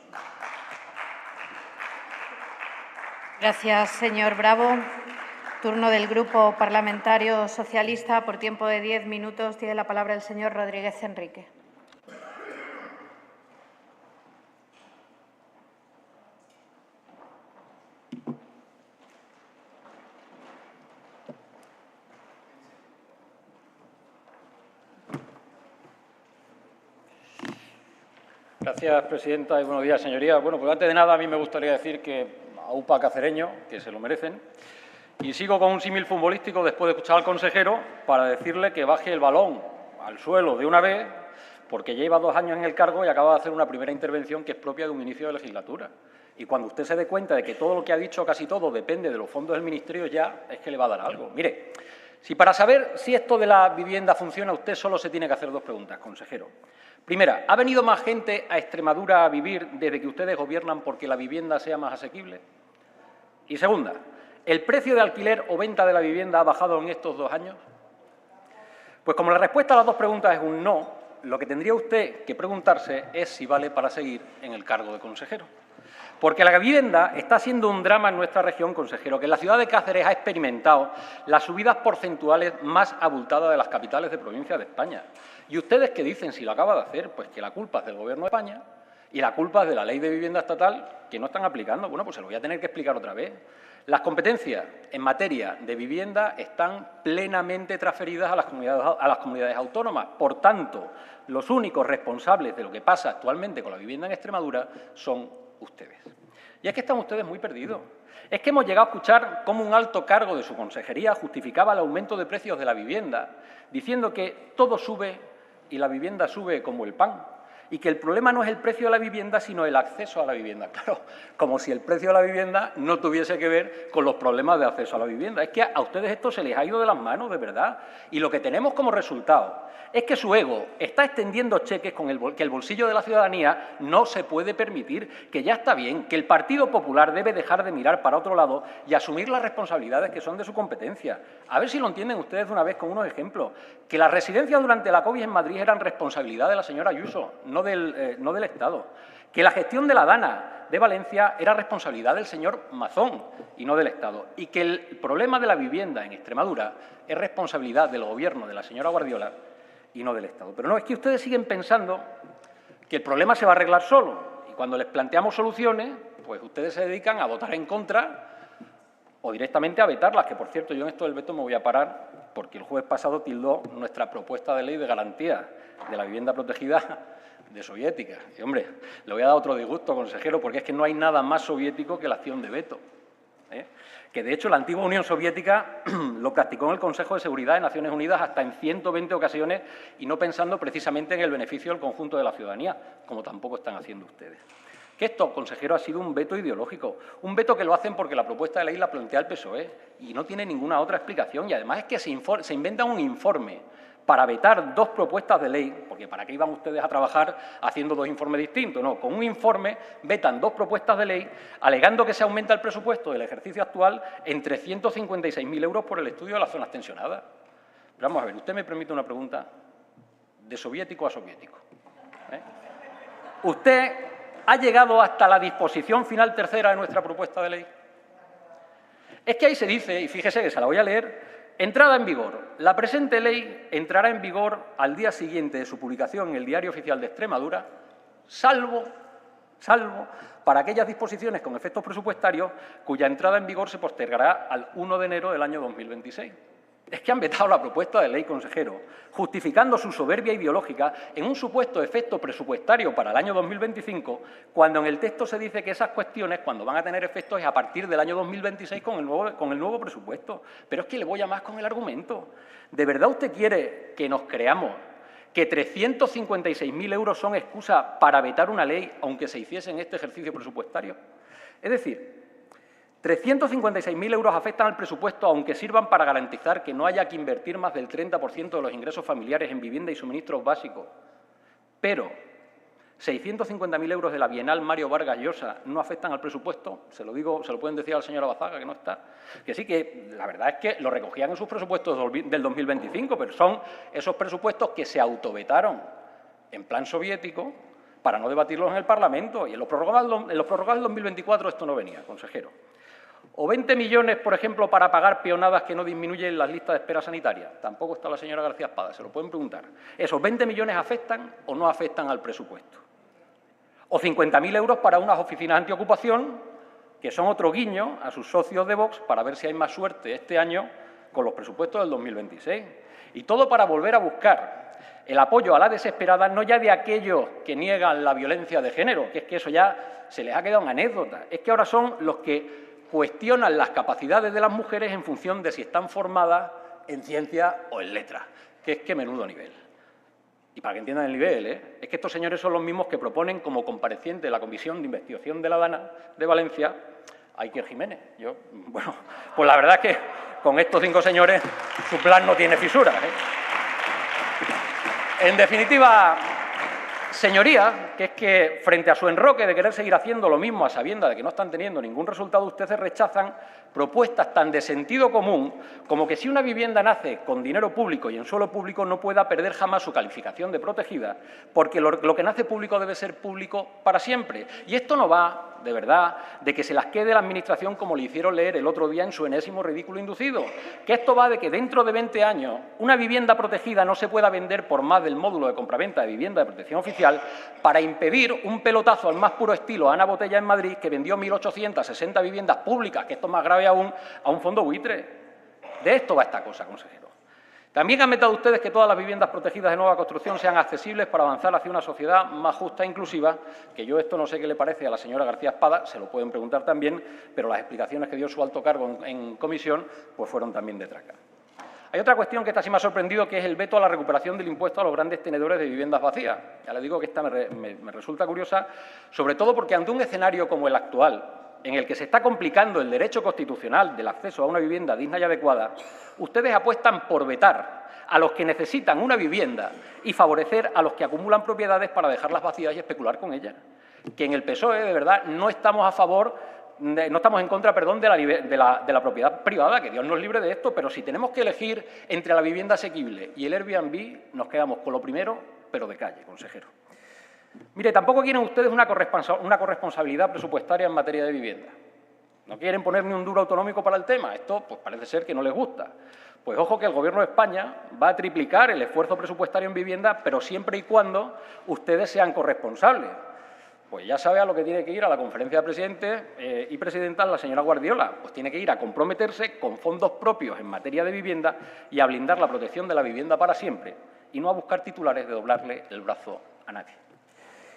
Gracias, señor Bravo. Turno del Grupo Parlamentario Socialista. Por tiempo de 10 minutos tiene la palabra el señor Rodríguez Enrique. Gracias, presidenta, y buenos días, señorías. Bueno, pues antes de nada, a mí me gustaría decir que a UPA cacereño, que se lo merecen, y sigo con un símil futbolístico después de escuchar al consejero para decirle que baje el balón al suelo de una vez, porque lleva 2 años en el cargo y acaba de hacer una primera intervención que es propia de un inicio de legislatura. Y cuando usted se dé cuenta de que todo lo que ha dicho, casi todo, depende de los fondos del Ministerio, ya es que le va a dar algo. Mire, si para saber si esto de la vivienda funciona, usted solo se tiene que hacer 2 preguntas, consejero. Primera, ¿ha venido más gente a Extremadura a vivir desde que ustedes gobiernan porque la vivienda sea más asequible? Y segunda, ¿el precio de alquiler o venta de la vivienda ha bajado en estos 2 años? Pues como la respuesta a las 2 preguntas es un no, lo que tendría usted que preguntarse es si vale para seguir en el cargo de consejero. Porque la vivienda está siendo un drama en nuestra región, consejero, que la ciudad de Cáceres ha experimentado las subidas porcentuales más abultadas de las capitales de provincia de España. ¿Y ustedes qué dicen si lo acaba de hacer? Pues que la culpa es del Gobierno de España y la culpa es de la Ley de Vivienda Estatal que no están aplicando. Bueno, pues se lo voy a tener que explicar otra vez. Las competencias en materia de vivienda están plenamente transferidas a las comunidades autónomas. Por tanto, los únicos responsables de lo que pasa actualmente con la vivienda en Extremadura son ustedes. Y es que están ustedes muy perdidos. Es que hemos llegado a escuchar cómo un alto cargo de su consejería justificaba el aumento de precios de la vivienda, diciendo que todo sube y la vivienda sube como el pan, y que el problema no es el precio de la vivienda, sino el acceso a la vivienda. Claro, como si el precio de la vivienda no tuviese que ver con los problemas de acceso a la vivienda. Es que a ustedes esto se les ha ido de las manos, de verdad. Y lo que tenemos como resultado es que su ego está extendiendo cheques con que el bolsillo de la ciudadanía no se puede permitir, que ya está bien, que el Partido Popular debe dejar de mirar para otro lado y asumir las responsabilidades que son de su competencia. A ver si lo entienden ustedes de una vez con unos ejemplos. Que las residencias durante la COVID en Madrid eran responsabilidad de la señora Ayuso, no del Estado. Que la gestión de la Dana de Valencia era responsabilidad del señor Mazón y no del Estado. Y que el problema de la vivienda en Extremadura es responsabilidad del Gobierno de la señora Guardiola y no del Estado. Pero no, es que ustedes siguen pensando que el problema se va a arreglar solo. Y cuando les planteamos soluciones, pues ustedes se dedican a votar en contra o directamente a vetarlas, que, por cierto, yo en esto del veto me voy a parar porque el jueves pasado tildó nuestra propuesta de ley de garantía de la vivienda protegida de soviética. Y, hombre, le voy a dar otro disgusto, consejero, porque es que no hay nada más soviético que la acción de veto. Que, de hecho, la antigua Unión Soviética lo practicó en el Consejo de Seguridad de Naciones Unidas hasta en 120 ocasiones y no pensando precisamente en el beneficio del conjunto de la ciudadanía, como tampoco están haciendo ustedes. Que esto, consejero, ha sido un veto ideológico, un veto que lo hacen porque la propuesta de ley la plantea el PSOE y no tiene ninguna otra explicación. Y además es que se inventan un informe para vetar 2 propuestas de ley, porque ¿para qué iban ustedes a trabajar haciendo 2 informes distintos? No, con un informe vetan 2 propuestas de ley alegando que se aumenta el presupuesto del ejercicio actual en 356.000 euros por el estudio de las zonas tensionadas. Pero vamos a ver, usted me permite una pregunta de soviético a soviético. ¿Usted ha llegado hasta la disposición final tercera de nuestra propuesta de ley? Es que ahí se dice, y fíjese que se la voy a leer, entrada en vigor. La presente ley entrará en vigor al día siguiente de su publicación en el Diario Oficial de Extremadura, salvo para aquellas disposiciones con efectos presupuestarios cuya entrada en vigor se postergará al 1 de enero del año 2026. Es que han vetado la propuesta de ley, consejero, justificando su soberbia ideológica en un supuesto efecto presupuestario para el año 2025, cuando en el texto se dice que esas cuestiones, cuando van a tener efectos, es a partir del año 2026 con el nuevo presupuesto. Pero es que le voy a más con el argumento. ¿De verdad usted quiere que nos creamos que 356.000 euros son excusa para vetar una ley, aunque se hiciese en este ejercicio presupuestario? Es decir, 356.000 euros afectan al presupuesto, aunque sirvan para garantizar que no haya que invertir más del 30% de los ingresos familiares en vivienda y suministros básicos. Pero 650.000 euros de la Bienal Mario Vargas Llosa no afectan al presupuesto. Se lo digo, se lo pueden decir al señor Abazaga, que no está. Que sí, que la verdad es que lo recogían en sus presupuestos del 2025, pero son esos presupuestos que se autovetaron en plan soviético para no debatirlos en el Parlamento. Y en los prorrogados del 2024 esto no venía, consejero. O 20 millones, por ejemplo, para pagar peonadas que no disminuyen las listas de espera sanitaria. Tampoco está la señora García Espada, se lo pueden preguntar. ¿Esos 20 millones afectan o no afectan al presupuesto? O 50.000 euros para unas oficinas antiocupación, que son otro guiño a sus socios de Vox para ver si hay más suerte este año con los presupuestos del 2026. Y todo para volver a buscar el apoyo a la desesperada, no ya de aquellos que niegan la violencia de género, que es que eso ya se les ha quedado en anécdota, es que ahora son los que cuestionan las capacidades de las mujeres en función de si están formadas en ciencia o en letras, que es que menudo nivel. Y para que entiendan el nivel, es que estos señores son los mismos que proponen como compareciente de la Comisión de Investigación de la Dana de Valencia a Iker Jiménez. Bueno, pues la verdad es que con estos 5 señores su plan no tiene fisuras. En definitiva, señoría, que es que frente a su enroque de querer seguir haciendo lo mismo a sabiendas de que no están teniendo ningún resultado, ustedes rechazan propuestas tan de sentido común como que si una vivienda nace con dinero público y en suelo público no pueda perder jamás su calificación de protegida, porque lo que nace público debe ser público para siempre. Y esto no va, de verdad, de que se las quede la Administración como le hicieron leer el otro día en su enésimo ridículo inducido, que esto va de que dentro de 20 años una vivienda protegida no se pueda vender por más del módulo de compraventa de vivienda de protección oficial para impedir un pelotazo al más puro estilo Ana Botella en Madrid, que vendió 1.860 viviendas públicas, que esto es más grave aún, a un fondo buitre. De esto va esta cosa, consejero. También han metido ustedes que todas las viviendas protegidas de nueva construcción sean accesibles para avanzar hacia una sociedad más justa e inclusiva, que yo esto no sé qué le parece a la señora García Espada, se lo pueden preguntar también, pero las explicaciones que dio su alto cargo en comisión pues fueron también de traca. Hay otra cuestión que esta sí me ha sorprendido, que es el veto a la recuperación del impuesto a los grandes tenedores de viviendas vacías. Ya le digo que esta me resulta curiosa, sobre todo porque ante un escenario como el actual, en el que se está complicando el derecho constitucional del acceso a una vivienda digna y adecuada, ustedes apuestan por vetar a los que necesitan una vivienda y favorecer a los que acumulan propiedades para dejarlas vacías y especular con ellas. Que en el PSOE, de verdad, no estamos en contra, de la propiedad privada, que Dios nos libre de esto, pero si tenemos que elegir entre la vivienda asequible y el Airbnb, nos quedamos con lo primero, pero de calle, consejero. Mire, tampoco quieren ustedes una corresponsabilidad presupuestaria en materia de vivienda. No quieren poner ni un duro autonómico para el tema. Esto, pues parece ser que no les gusta. Pues ojo que el Gobierno de España va a triplicar el esfuerzo presupuestario en vivienda, pero siempre y cuando ustedes sean corresponsables. Pues ya sabe a lo que tiene que ir a la conferencia de presidentes y presidentas la señora Guardiola. Pues tiene que ir a comprometerse con fondos propios en materia de vivienda y a blindar la protección de la vivienda para siempre, y no a buscar titulares de doblarle el brazo a nadie.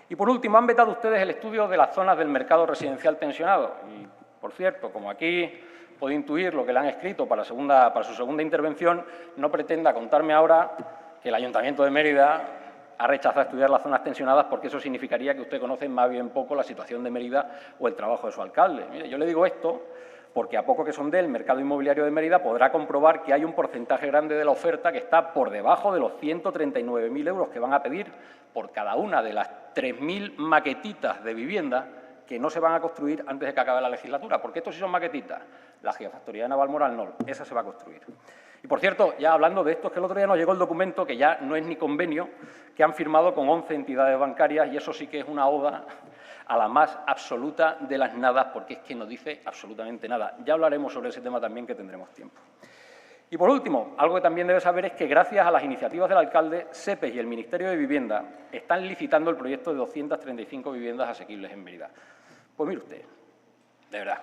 Y por último, han vetado ustedes el estudio de las zonas del mercado residencial tensionado. Y, por cierto, como aquí puedo intuir lo que le han escrito para su segunda intervención, no pretenda contarme ahora que el Ayuntamiento de Mérida ha rechazado estudiar las zonas tensionadas, porque eso significaría que usted conoce más bien poco la situación de Mérida o el trabajo de su alcalde. Mire, yo le digo esto porque a poco que sondee el mercado inmobiliario de Mérida podrá comprobar que hay un porcentaje grande de la oferta que está por debajo de los 139.000 euros que van a pedir por cada una de las 3.000 maquetitas de vivienda que no se van a construir antes de que acabe la legislatura, porque estos sí son maquetitas. La gigafactoría de Navalmoral no, esa se va a construir. Y, por cierto, ya hablando de esto, es que el otro día nos llegó el documento, que ya no es ni convenio, que han firmado con 11 entidades bancarias, y eso sí que es una oda a la más absoluta de las nadas, porque es que no dice absolutamente nada. Ya hablaremos sobre ese tema también, que tendremos tiempo. Y, por último, algo que también debe saber es que, gracias a las iniciativas del alcalde, SEPES y el Ministerio de Vivienda están licitando el proyecto de 235 viviendas asequibles en Mérida. Pues mire usted, de verdad,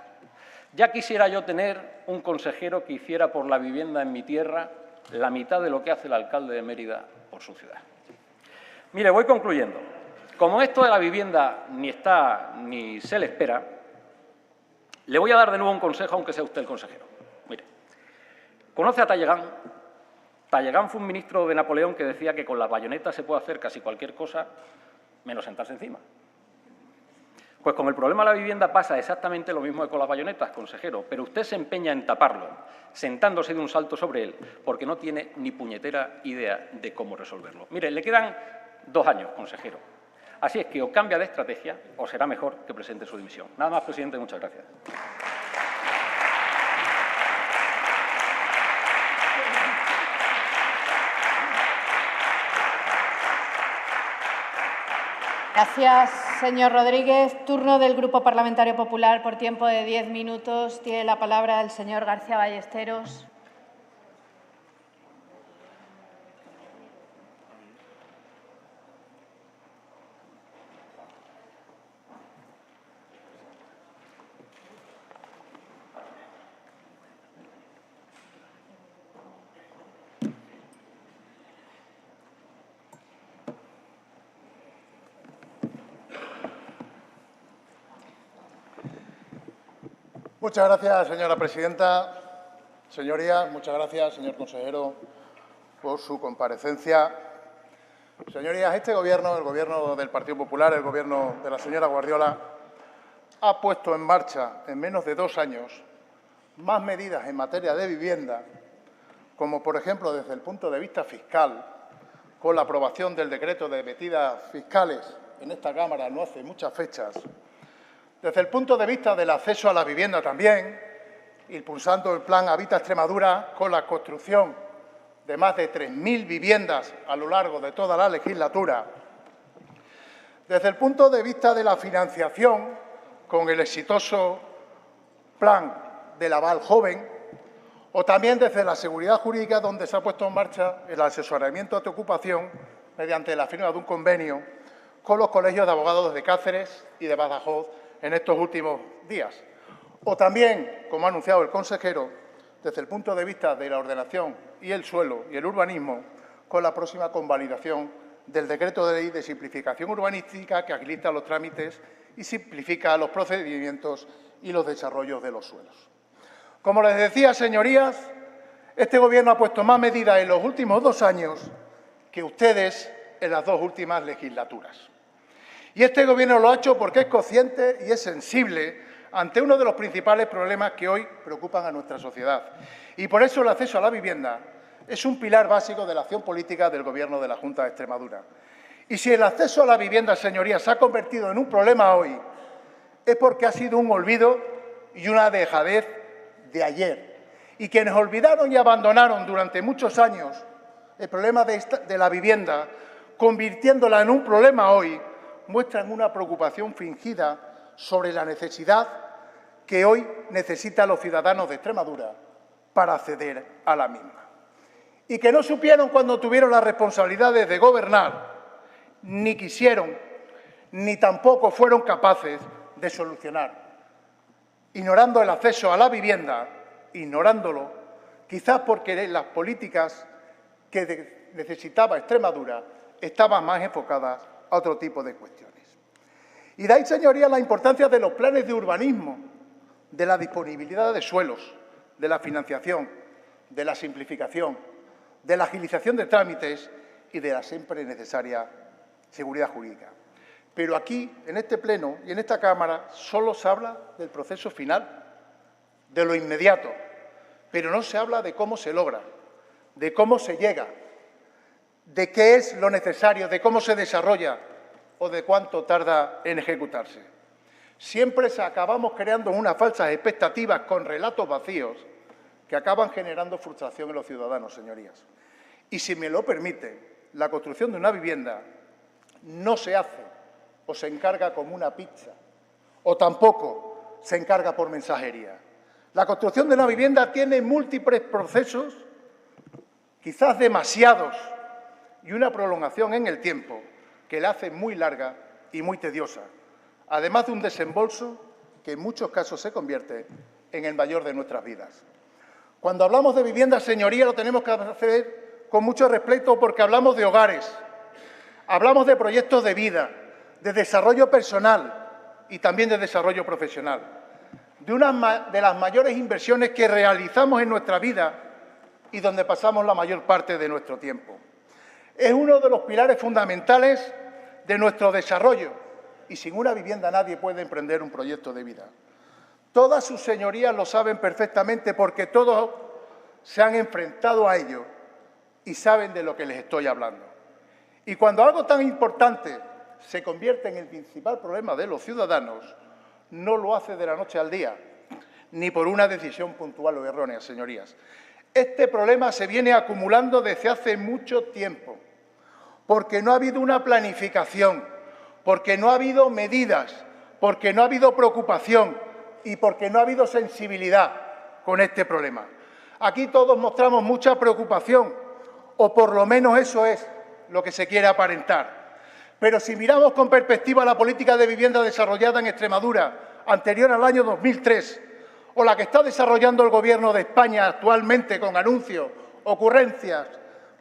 Ya quisiera yo tener un consejero que hiciera por la vivienda en mi tierra la mitad de lo que hace el alcalde de Mérida por su ciudad. Mire, voy concluyendo. Como esto de la vivienda ni está ni se le espera, le voy a dar de nuevo un consejo, aunque sea usted el consejero. Mire, ¿conoce a Talleyrand? Talleyrand fue un ministro de Napoleón que decía que con las bayonetas se puede hacer casi cualquier cosa menos sentarse encima. Pues con el problema de la vivienda pasa exactamente lo mismo que con las bayonetas, consejero, pero usted se empeña en taparlo, sentándose de un salto sobre él, porque no tiene ni puñetera idea de cómo resolverlo. Mire, le quedan 2 años, consejero. Así es que o cambia de estrategia o será mejor que presente su dimisión. Nada más, presidente, muchas gracias. Gracias, señor Rodríguez. Turno del Grupo Parlamentario Popular por tiempo de 10 minutos. Tiene la palabra el señor García Ballesteros. Muchas gracias, señora presidenta. Señorías, muchas gracias, señor consejero, por su comparecencia. Señorías, este Gobierno, el Gobierno del Partido Popular, el Gobierno de la señora Guardiola, ha puesto en marcha en menos de 2 años más medidas en materia de vivienda, como, por ejemplo, desde el punto de vista fiscal, con la aprobación del decreto de medidas fiscales en esta Cámara no hace muchas fechas. Desde el punto de vista del acceso a la vivienda también, impulsando el Plan Habita Extremadura con la construcción de más de 3.000 viviendas a lo largo de toda la legislatura. Desde el punto de vista de la financiación, con el exitoso Plan del Aval Joven, o también desde la seguridad jurídica, donde se ha puesto en marcha el asesoramiento ante ocupación mediante la firma de un convenio con los colegios de abogados de Cáceres y de Badajoz en estos últimos días. O también, como ha anunciado el consejero, desde el punto de vista de la ordenación y el suelo y el urbanismo, con la próxima convalidación del decreto de ley de simplificación urbanística que agiliza los trámites y simplifica los procedimientos y los desarrollos de los suelos. Como les decía, señorías, este Gobierno ha puesto más medidas en los últimos 2 años que ustedes en las 2 últimas legislaturas. Y este Gobierno lo ha hecho porque es consciente y es sensible ante uno de los principales problemas que hoy preocupan a nuestra sociedad. Y por eso el acceso a la vivienda es un pilar básico de la acción política del Gobierno de la Junta de Extremadura. Y si el acceso a la vivienda, señorías, se ha convertido en un problema hoy, es porque ha sido un olvido y una dejadez de ayer. Y quienes olvidaron y abandonaron durante muchos años el problema de la vivienda, convirtiéndola en un problema hoy, muestran una preocupación fingida sobre la necesidad que hoy necesitan los ciudadanos de Extremadura para acceder a la misma. Y que no supieron cuando tuvieron las responsabilidades de gobernar, ni quisieron, ni tampoco fueron capaces de solucionar. Ignorando el acceso a la vivienda, ignorándolo, quizás porque las políticas que necesitaba Extremadura estaban más enfocadas a otro tipo de cuestiones. Y de ahí, señorías, la importancia de los planes de urbanismo, de la disponibilidad de suelos, de la financiación, de la simplificación, de la agilización de trámites y de la siempre necesaria seguridad jurídica. Pero aquí, en este Pleno y en esta Cámara, solo se habla del proceso final, de lo inmediato, pero no se habla de cómo se logra, de cómo se llega, de qué es lo necesario, de cómo se desarrolla o de cuánto tarda en ejecutarse. Siempre acabamos creando unas falsas expectativas con relatos vacíos que acaban generando frustración en los ciudadanos, señorías. Y si me lo permite, la construcción de una vivienda no se hace o se encarga como una pizza, o tampoco se encarga por mensajería. La construcción de una vivienda tiene múltiples procesos, quizás demasiados, y una prolongación en el tiempo que la hace muy larga y muy tediosa, además de un desembolso que en muchos casos se convierte en el mayor de nuestras vidas. Cuando hablamos de vivienda, señorías, lo tenemos que hacer con mucho respeto porque hablamos de hogares, hablamos de proyectos de vida, de desarrollo personal y también de desarrollo profesional, de una de las mayores inversiones que realizamos en nuestra vida y donde pasamos la mayor parte de nuestro tiempo. Es uno de los pilares fundamentales de nuestro desarrollo y sin una vivienda nadie puede emprender un proyecto de vida. Todas sus señorías lo saben perfectamente porque todos se han enfrentado a ello y saben de lo que les estoy hablando. Y cuando algo tan importante se convierte en el principal problema de los ciudadanos, no lo hace de la noche al día, ni por una decisión puntual o errónea, señorías. Este problema se viene acumulando desde hace mucho tiempo, porque no ha habido una planificación, porque no ha habido medidas, porque no ha habido preocupación y porque no ha habido sensibilidad con este problema. Aquí todos mostramos mucha preocupación, o por lo menos eso es lo que se quiere aparentar. Pero si miramos con perspectiva la política de vivienda desarrollada en Extremadura anterior al año 2003 o la que está desarrollando el Gobierno de España actualmente con anuncios, ocurrencias,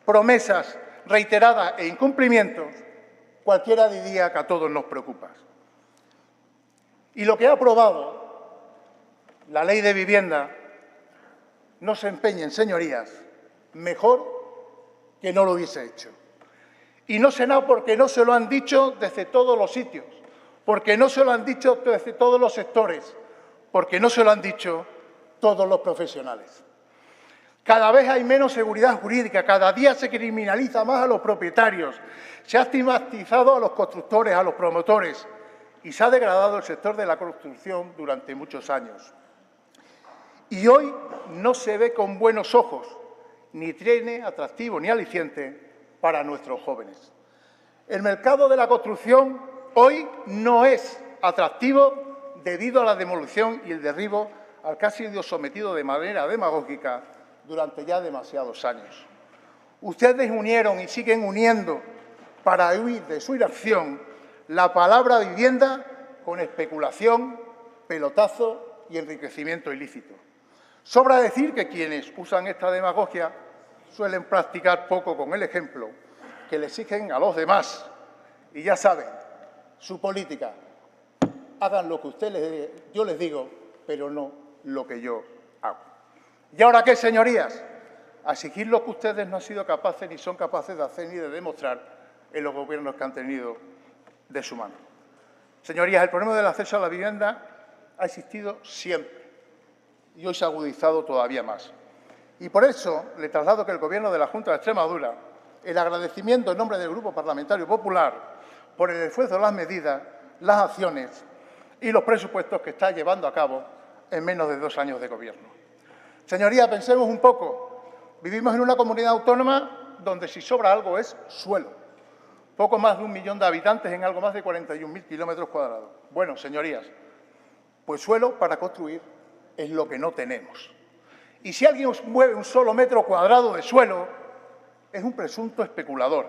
promesas reiteradas e incumplimientos, cualquiera diría que a todos nos preocupa. Y lo que ha aprobado la Ley de Vivienda, no se empeñen, señorías, mejor que no lo hubiese hecho. Y no será porque no se lo han dicho desde todos los sitios, porque no se lo han dicho desde todos los sectores, porque no se lo han dicho todos los profesionales. Cada vez hay menos seguridad jurídica, cada día se criminaliza más a los propietarios, se ha estigmatizado a los constructores, a los promotores y se ha degradado el sector de la construcción durante muchos años. Y hoy no se ve con buenos ojos, ni tiene atractivo ni aliciente para nuestros jóvenes. El mercado de la construcción hoy no es atractivo debido a la demolición y el derribo al que ha sido sometido de manera demagógica durante ya demasiados años. Ustedes unieron y siguen uniendo para huir de su inacción la palabra vivienda con especulación, pelotazo y enriquecimiento ilícito. Sobra decir que quienes usan esta demagogia suelen practicar poco con el ejemplo que le exigen a los demás. Y ya saben, su política, hagan lo que yo les digo, pero no lo que yo hago. ¿Y ahora qué, señorías? A exigir lo que ustedes no han sido capaces ni son capaces de hacer ni de demostrar en los gobiernos que han tenido de su mano. Señorías, el problema del acceso a la vivienda ha existido siempre y hoy se ha agudizado todavía más. Y por eso le traslado que el Gobierno de la Junta de Extremadura, el agradecimiento en nombre del Grupo Parlamentario Popular por el esfuerzo, las medidas, las acciones y los presupuestos que está llevando a cabo en menos de 2 años de Gobierno. Señorías, pensemos un poco. Vivimos en una comunidad autónoma donde si sobra algo es suelo. Poco más de 1 millón de habitantes en algo más de 41.000 kilómetros cuadrados. Bueno, señorías, pues suelo para construir es lo que no tenemos. Y si alguien mueve un solo metro cuadrado de suelo, es un presunto especulador.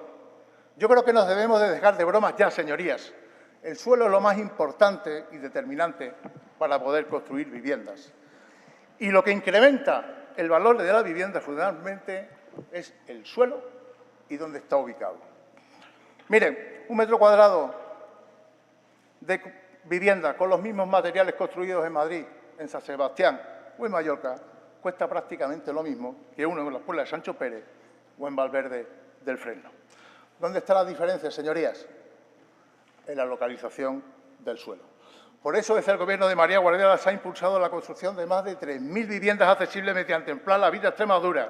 Yo creo que nos debemos de dejar de bromas ya, señorías. El suelo es lo más importante y determinante para poder construir viviendas. Y lo que incrementa el valor de la vivienda fundamentalmente es el suelo y dónde está ubicado. Miren, 1 metro cuadrado de vivienda con los mismos materiales construidos en Madrid, en San Sebastián o en Mallorca, cuesta prácticamente lo mismo que uno en la Puebla de Sancho Pérez o en Valverde del Fresno. ¿Dónde está la diferencia, señorías? En la localización del suelo. Por eso, desde el Gobierno de María Guardiola se ha impulsado la construcción de más de 3.000 viviendas accesibles mediante el Plan La Vida Extremadura,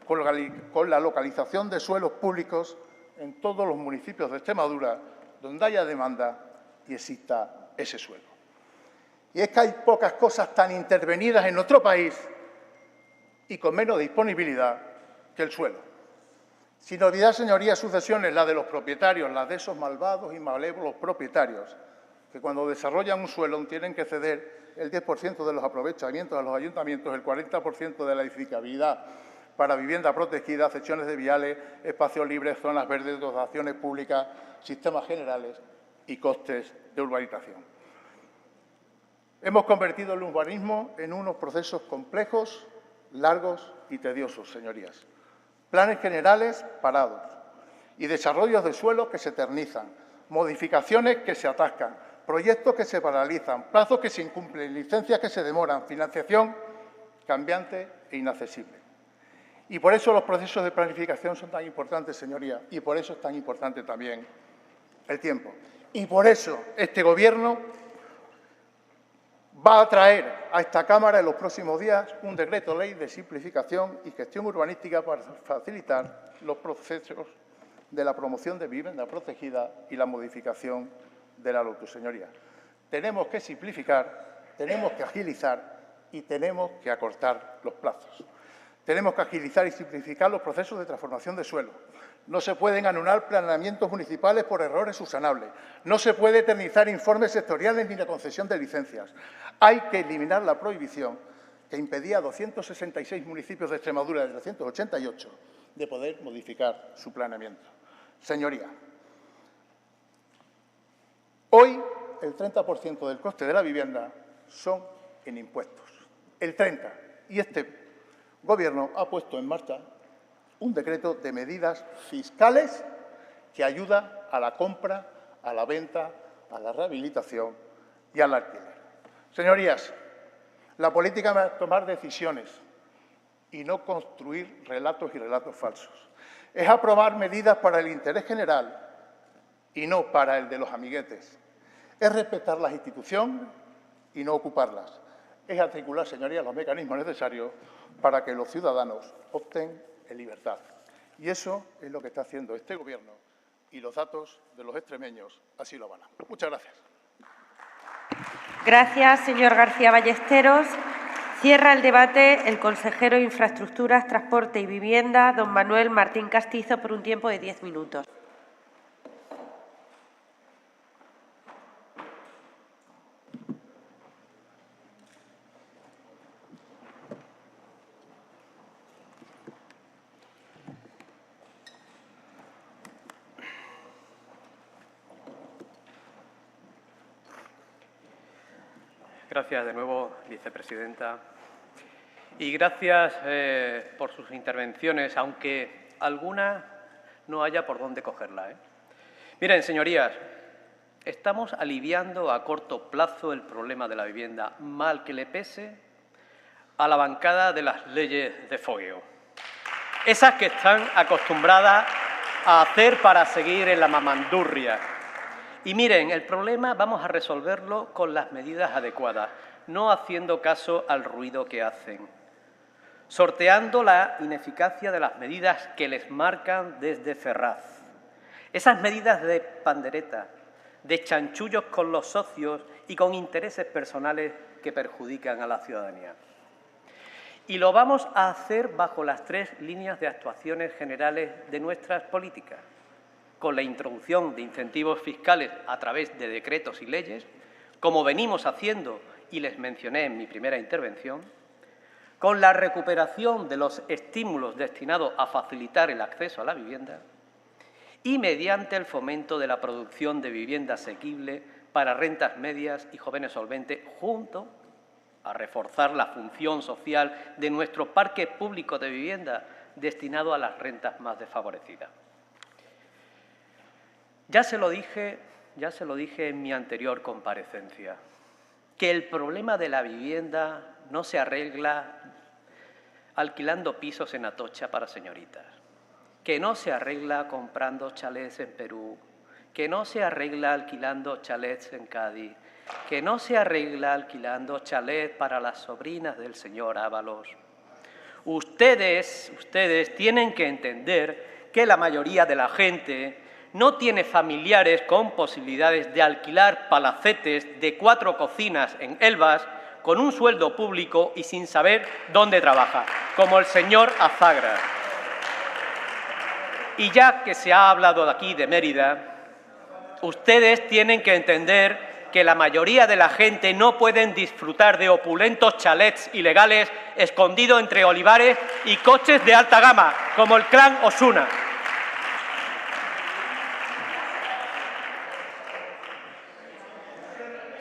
con la localización de suelos públicos en todos los municipios de Extremadura donde haya demanda y exista ese suelo. Y es que hay pocas cosas tan intervenidas en nuestro país y con menos disponibilidad que el suelo. Sin olvidar, señorías, sucesiones, la de los propietarios, las de esos malvados y malévolos propietarios, que cuando desarrollan un suelo tienen que ceder el 10% de los aprovechamientos a los ayuntamientos, el 40% de la edificabilidad para vivienda protegida, secciones de viales, espacios libres, zonas verdes, dotaciones públicas, sistemas generales y costes de urbanización. Hemos convertido el urbanismo en unos procesos complejos, largos y tediosos, señorías. Planes generales parados y desarrollos de suelo que se eternizan, modificaciones que se atascan, proyectos que se paralizan, plazos que se incumplen, licencias que se demoran, financiación cambiante e inaccesible. Y por eso los procesos de planificación son tan importantes, señorías, y por eso es tan importante también el tiempo. Y por eso este Gobierno va a traer a esta Cámara en los próximos días un decreto ley de simplificación y gestión urbanística para facilitar los procesos de la promoción de vivienda protegida y la modificación de la LOTU, señorías. Tenemos que simplificar, tenemos que agilizar y tenemos que acortar los plazos. Tenemos que agilizar y simplificar los procesos de transformación de suelo. No se pueden anular planeamientos municipales por errores subsanables. No se puede eternizar informes sectoriales ni la concesión de licencias. Hay que eliminar la prohibición que impedía a 266 municipios de Extremadura de 388 de poder modificar su planeamiento. Señoría, hoy el 30% del coste de la vivienda son en impuestos. El 30%. Y este Gobierno ha puesto en marcha un decreto de medidas fiscales que ayuda a la compra, a la venta, a la rehabilitación y al alquiler. Señorías, la política es tomar decisiones y no construir relatos y relatos falsos. Es aprobar medidas para el interés general y no para el de los amiguetes. Es respetar las instituciones y no ocuparlas. Es articular, señorías, los mecanismos necesarios para que los ciudadanos opten en libertad. Y eso es lo que está haciendo este Gobierno y los datos de los extremeños así lo avalan. Muchas gracias. Gracias, señor García Ballesteros. Cierra el debate el consejero de Infraestructuras, Transporte y Vivienda, don Manuel Martín Castizo, por un tiempo de 10 minutos. Gracias de nuevo, vicepresidenta. Y gracias por sus intervenciones, aunque alguna no haya por dónde cogerla. Miren, señorías, estamos aliviando a corto plazo el problema de la vivienda, mal que le pese a la bancada de las leyes de fogueo. Esas que están acostumbradas a hacer para seguir en la mamandurria. Y miren, el problema vamos a resolverlo con las medidas adecuadas, no haciendo caso al ruido que hacen, sorteando la ineficacia de las medidas que les marcan desde Ferraz. Esas medidas de pandereta, de chanchullos con los socios y con intereses personales que perjudican a la ciudadanía. Y lo vamos a hacer bajo las 3 líneas de actuaciones generales de nuestras políticas, con la introducción de incentivos fiscales a través de decretos y leyes, como venimos haciendo y les mencioné en mi primera intervención, con la recuperación de los estímulos destinados a facilitar el acceso a la vivienda y mediante el fomento de la producción de vivienda asequible para rentas medias y jóvenes solventes, junto a reforzar la función social de nuestro parque público de vivienda destinado a las rentas más desfavorecidas. Ya se lo dije en mi anterior comparecencia, que el problema de la vivienda no se arregla alquilando pisos en Atocha para señoritas, que no se arregla comprando chalets en Perú, que no se arregla alquilando chalets en Cádiz, que no se arregla alquilando chalets para las sobrinas del señor Ábalos. Ustedes tienen que entender que la mayoría de la gente no tiene familiares con posibilidades de alquilar palacetes de 4 cocinas en Elvas con un sueldo público y sin saber dónde trabaja, como el señor Azagra. Y ya que se ha hablado aquí de Mérida, ustedes tienen que entender que la mayoría de la gente no pueden disfrutar de opulentos chalets ilegales escondidos entre olivares y coches de alta gama, como el clan Osuna.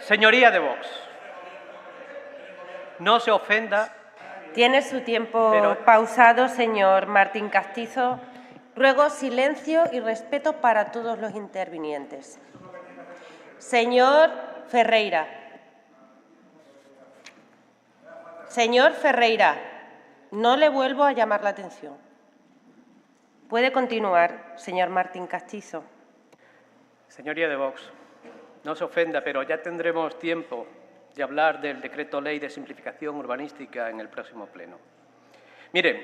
Señoría de Vox, no se ofenda. Tiene su tiempo Pero- pausado, señor Martín Castizo. Ruego silencio y respeto para todos los intervinientes. Señor Ferreira. Señor Ferreira, no le vuelvo a llamar la atención. Puede continuar, señor Martín Castizo. Señoría de Vox, no se ofenda, pero ya tendremos tiempo de hablar del Decreto Ley de Simplificación Urbanística en el próximo Pleno. Miren,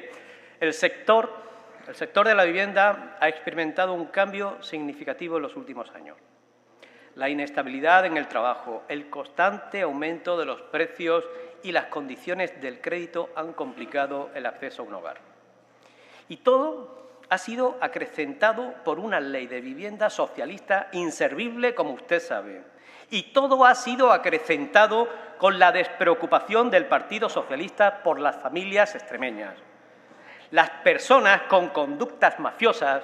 el sector de la vivienda ha experimentado un cambio significativo en los últimos años. La inestabilidad en el trabajo, el constante aumento de los precios y las condiciones del crédito han complicado el acceso a un hogar. Y todo ha sido acrecentado por una ley de vivienda socialista inservible, como usted sabe. Y todo ha sido acrecentado con la despreocupación del Partido Socialista por las familias extremeñas. Las personas con conductas mafiosas,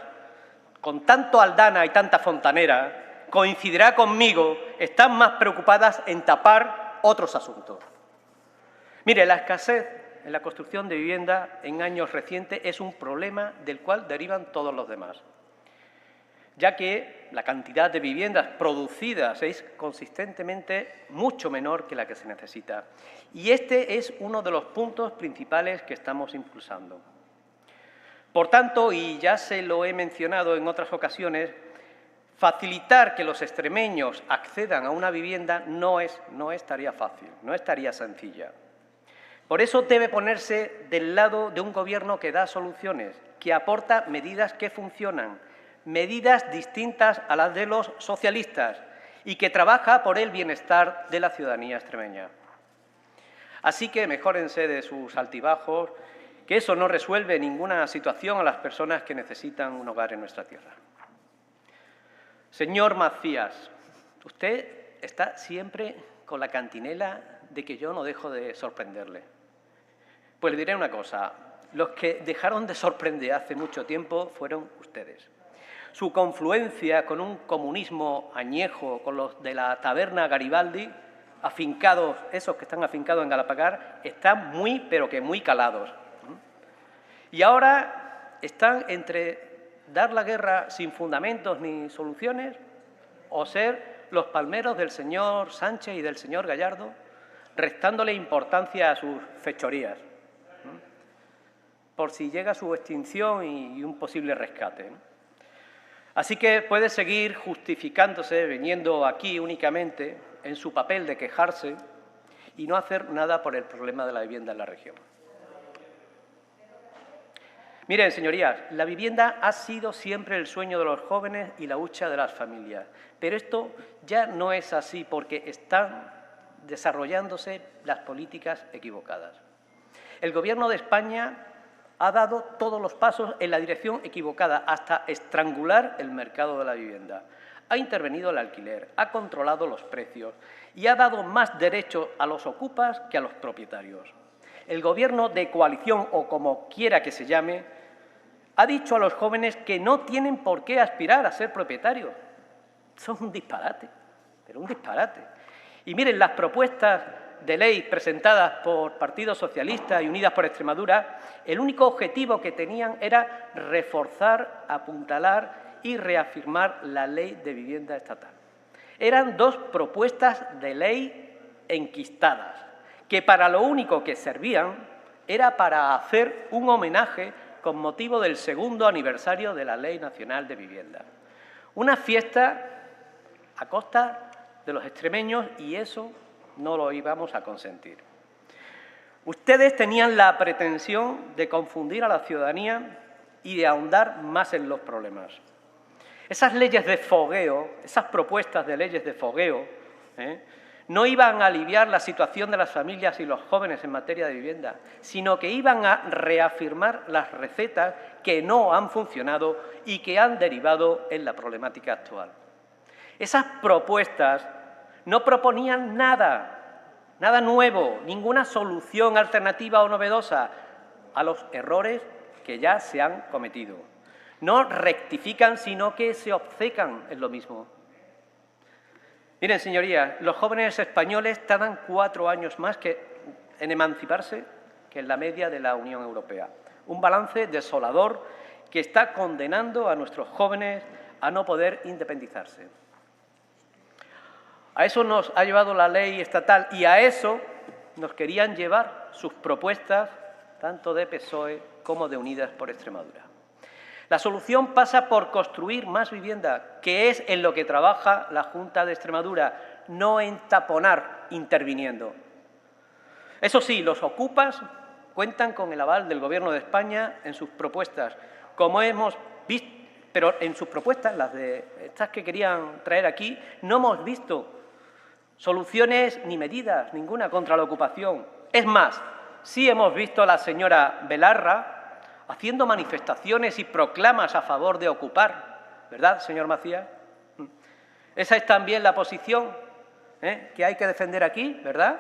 con tanto Aldana y tanta Fontanera, coincidirá conmigo, están más preocupadas en tapar otros asuntos. Mire, la escasez en la construcción de vivienda en años recientes es un problema del cual derivan todos los demás, ya que la cantidad de viviendas producidas es consistentemente mucho menor que la que se necesita. Y este es uno de los puntos principales que estamos impulsando. Por tanto, y ya se lo he mencionado en otras ocasiones, facilitar que los extremeños accedan a una vivienda no es tarea fácil, no es tarea sencilla. Por eso debe ponerse del lado de un Gobierno que da soluciones, que aporta medidas que funcionan, medidas distintas a las de los socialistas y que trabaja por el bienestar de la ciudadanía extremeña. Así que mejórense de sus altibajos, que eso no resuelve ninguna situación a las personas que necesitan un hogar en nuestra tierra. Señor Macías, usted está siempre con la cantinela de que yo no dejo de sorprenderle. Pues le diré una cosa, los que dejaron de sorprender hace mucho tiempo fueron ustedes. Su confluencia con un comunismo añejo, con los de la taberna Garibaldi, afincados, esos que están afincados en Galapagar, están muy, pero que muy calados. Y ahora están entre dar la guerra sin fundamentos ni soluciones o ser los palmeros del señor Sánchez y del señor Gallardo, restándole importancia a sus fechorías, por si llega su extinción y un posible rescate. Así que puede seguir justificándose, viniendo aquí únicamente en su papel de quejarse y no hacer nada por el problema de la vivienda en la región. Miren, señorías, la vivienda ha sido siempre el sueño de los jóvenes y la hucha de las familias, pero esto ya no es así porque están desarrollándose las políticas equivocadas. El Gobierno de España ha dado todos los pasos en la dirección equivocada, hasta estrangular el mercado de la vivienda. Ha intervenido el alquiler, ha controlado los precios y ha dado más derechos a los ocupas que a los propietarios. El Gobierno de coalición, o como quiera que se llame, ha dicho a los jóvenes que no tienen por qué aspirar a ser propietarios. Eso es un disparate, pero un disparate. Y miren, las propuestas de ley presentadas por Partido Socialista y Unidas por Extremadura, el único objetivo que tenían era reforzar, apuntalar y reafirmar la Ley de Vivienda Estatal. Eran dos propuestas de ley enquistadas, que para lo único que servían era para hacer un homenaje con motivo del 2º aniversario de la Ley Nacional de Vivienda. Una fiesta a costa de los extremeños, y eso no lo íbamos a consentir. Ustedes tenían la pretensión de confundir a la ciudadanía y de ahondar más en los problemas. Esas leyes de fogueo, esas propuestas de leyes de fogueo, no iban a aliviar la situación de las familias y los jóvenes en materia de vivienda, sino que iban a reafirmar las recetas que no han funcionado y que han derivado en la problemática actual. Esas propuestas no proponían nada nuevo, ninguna solución alternativa o novedosa a los errores que ya se han cometido. No rectifican, sino que se obcecan en lo mismo. Miren, señorías, los jóvenes españoles tardan 4 años más en emanciparse que en la media de la Unión Europea. Un balance desolador que está condenando a nuestros jóvenes a no poder independizarse. A eso nos ha llevado la ley estatal y a eso nos querían llevar sus propuestas, tanto de PSOE como de Unidas por Extremadura. La solución pasa por construir más vivienda, que es en lo que trabaja la Junta de Extremadura, no en taponar interviniendo. Eso sí, los ocupas cuentan con el aval del Gobierno de España en sus propuestas, como hemos visto, pero en sus propuestas, las de estas que querían traer aquí, no hemos visto soluciones ni medidas ninguna contra la ocupación. Es más, sí hemos visto a la señora Belarra haciendo manifestaciones y proclamas a favor de ocupar, ¿verdad, señor Macías? Esa es también la posición que hay que defender aquí, ¿verdad?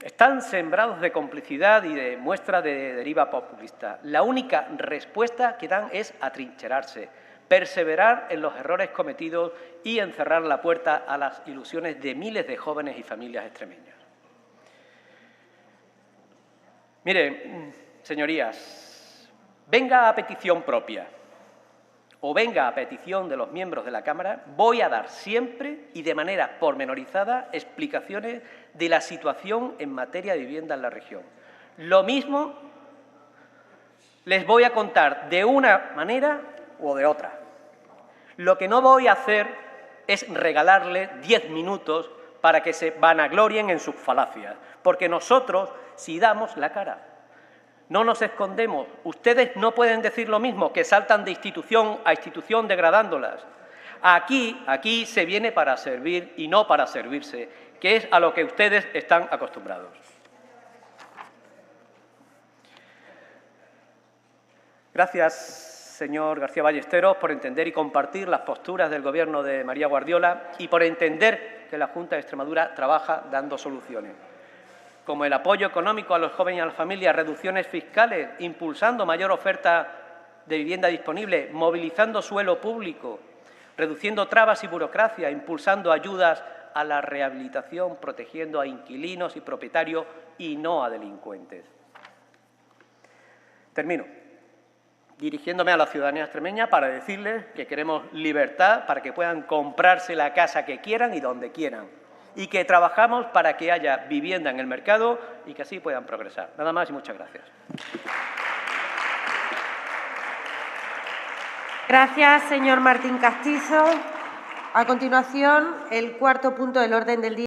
Están sembrados de complicidad y de muestra de deriva populista. La única respuesta que dan es atrincherarse, perseverar en los errores cometidos y encerrar la puerta a las ilusiones de miles de jóvenes y familias extremeñas. Mire, señorías, venga a petición propia o venga a petición de los miembros de la Cámara, voy a dar siempre y de manera pormenorizada explicaciones de la situación en materia de vivienda en la región. Lo mismo les voy a contar de una manera o de otra. Lo que no voy a hacer es regalarle 10 minutos para que se vanaglorien en sus falacias, porque nosotros sí damos la cara. No nos escondemos. Ustedes no pueden decir lo mismo, que saltan de institución a institución degradándolas. Aquí se viene para servir y no para servirse, que es a lo que ustedes están acostumbrados. Gracias, señor García Ballesteros, por entender y compartir las posturas del Gobierno de María Guardiola y por entender que la Junta de Extremadura trabaja dando soluciones, como el apoyo económico a los jóvenes y a las familias, reducciones fiscales, impulsando mayor oferta de vivienda disponible, movilizando suelo público, reduciendo trabas y burocracia, impulsando ayudas a la rehabilitación, protegiendo a inquilinos y propietarios y no a delincuentes. Termino dirigiéndome a la ciudadanía extremeña para decirles que queremos libertad para que puedan comprarse la casa que quieran y donde quieran, y que trabajamos para que haya vivienda en el mercado y que así puedan progresar. Nada más y muchas gracias. Gracias, señor Martín Castizo. A continuación, el cuarto punto del orden del día.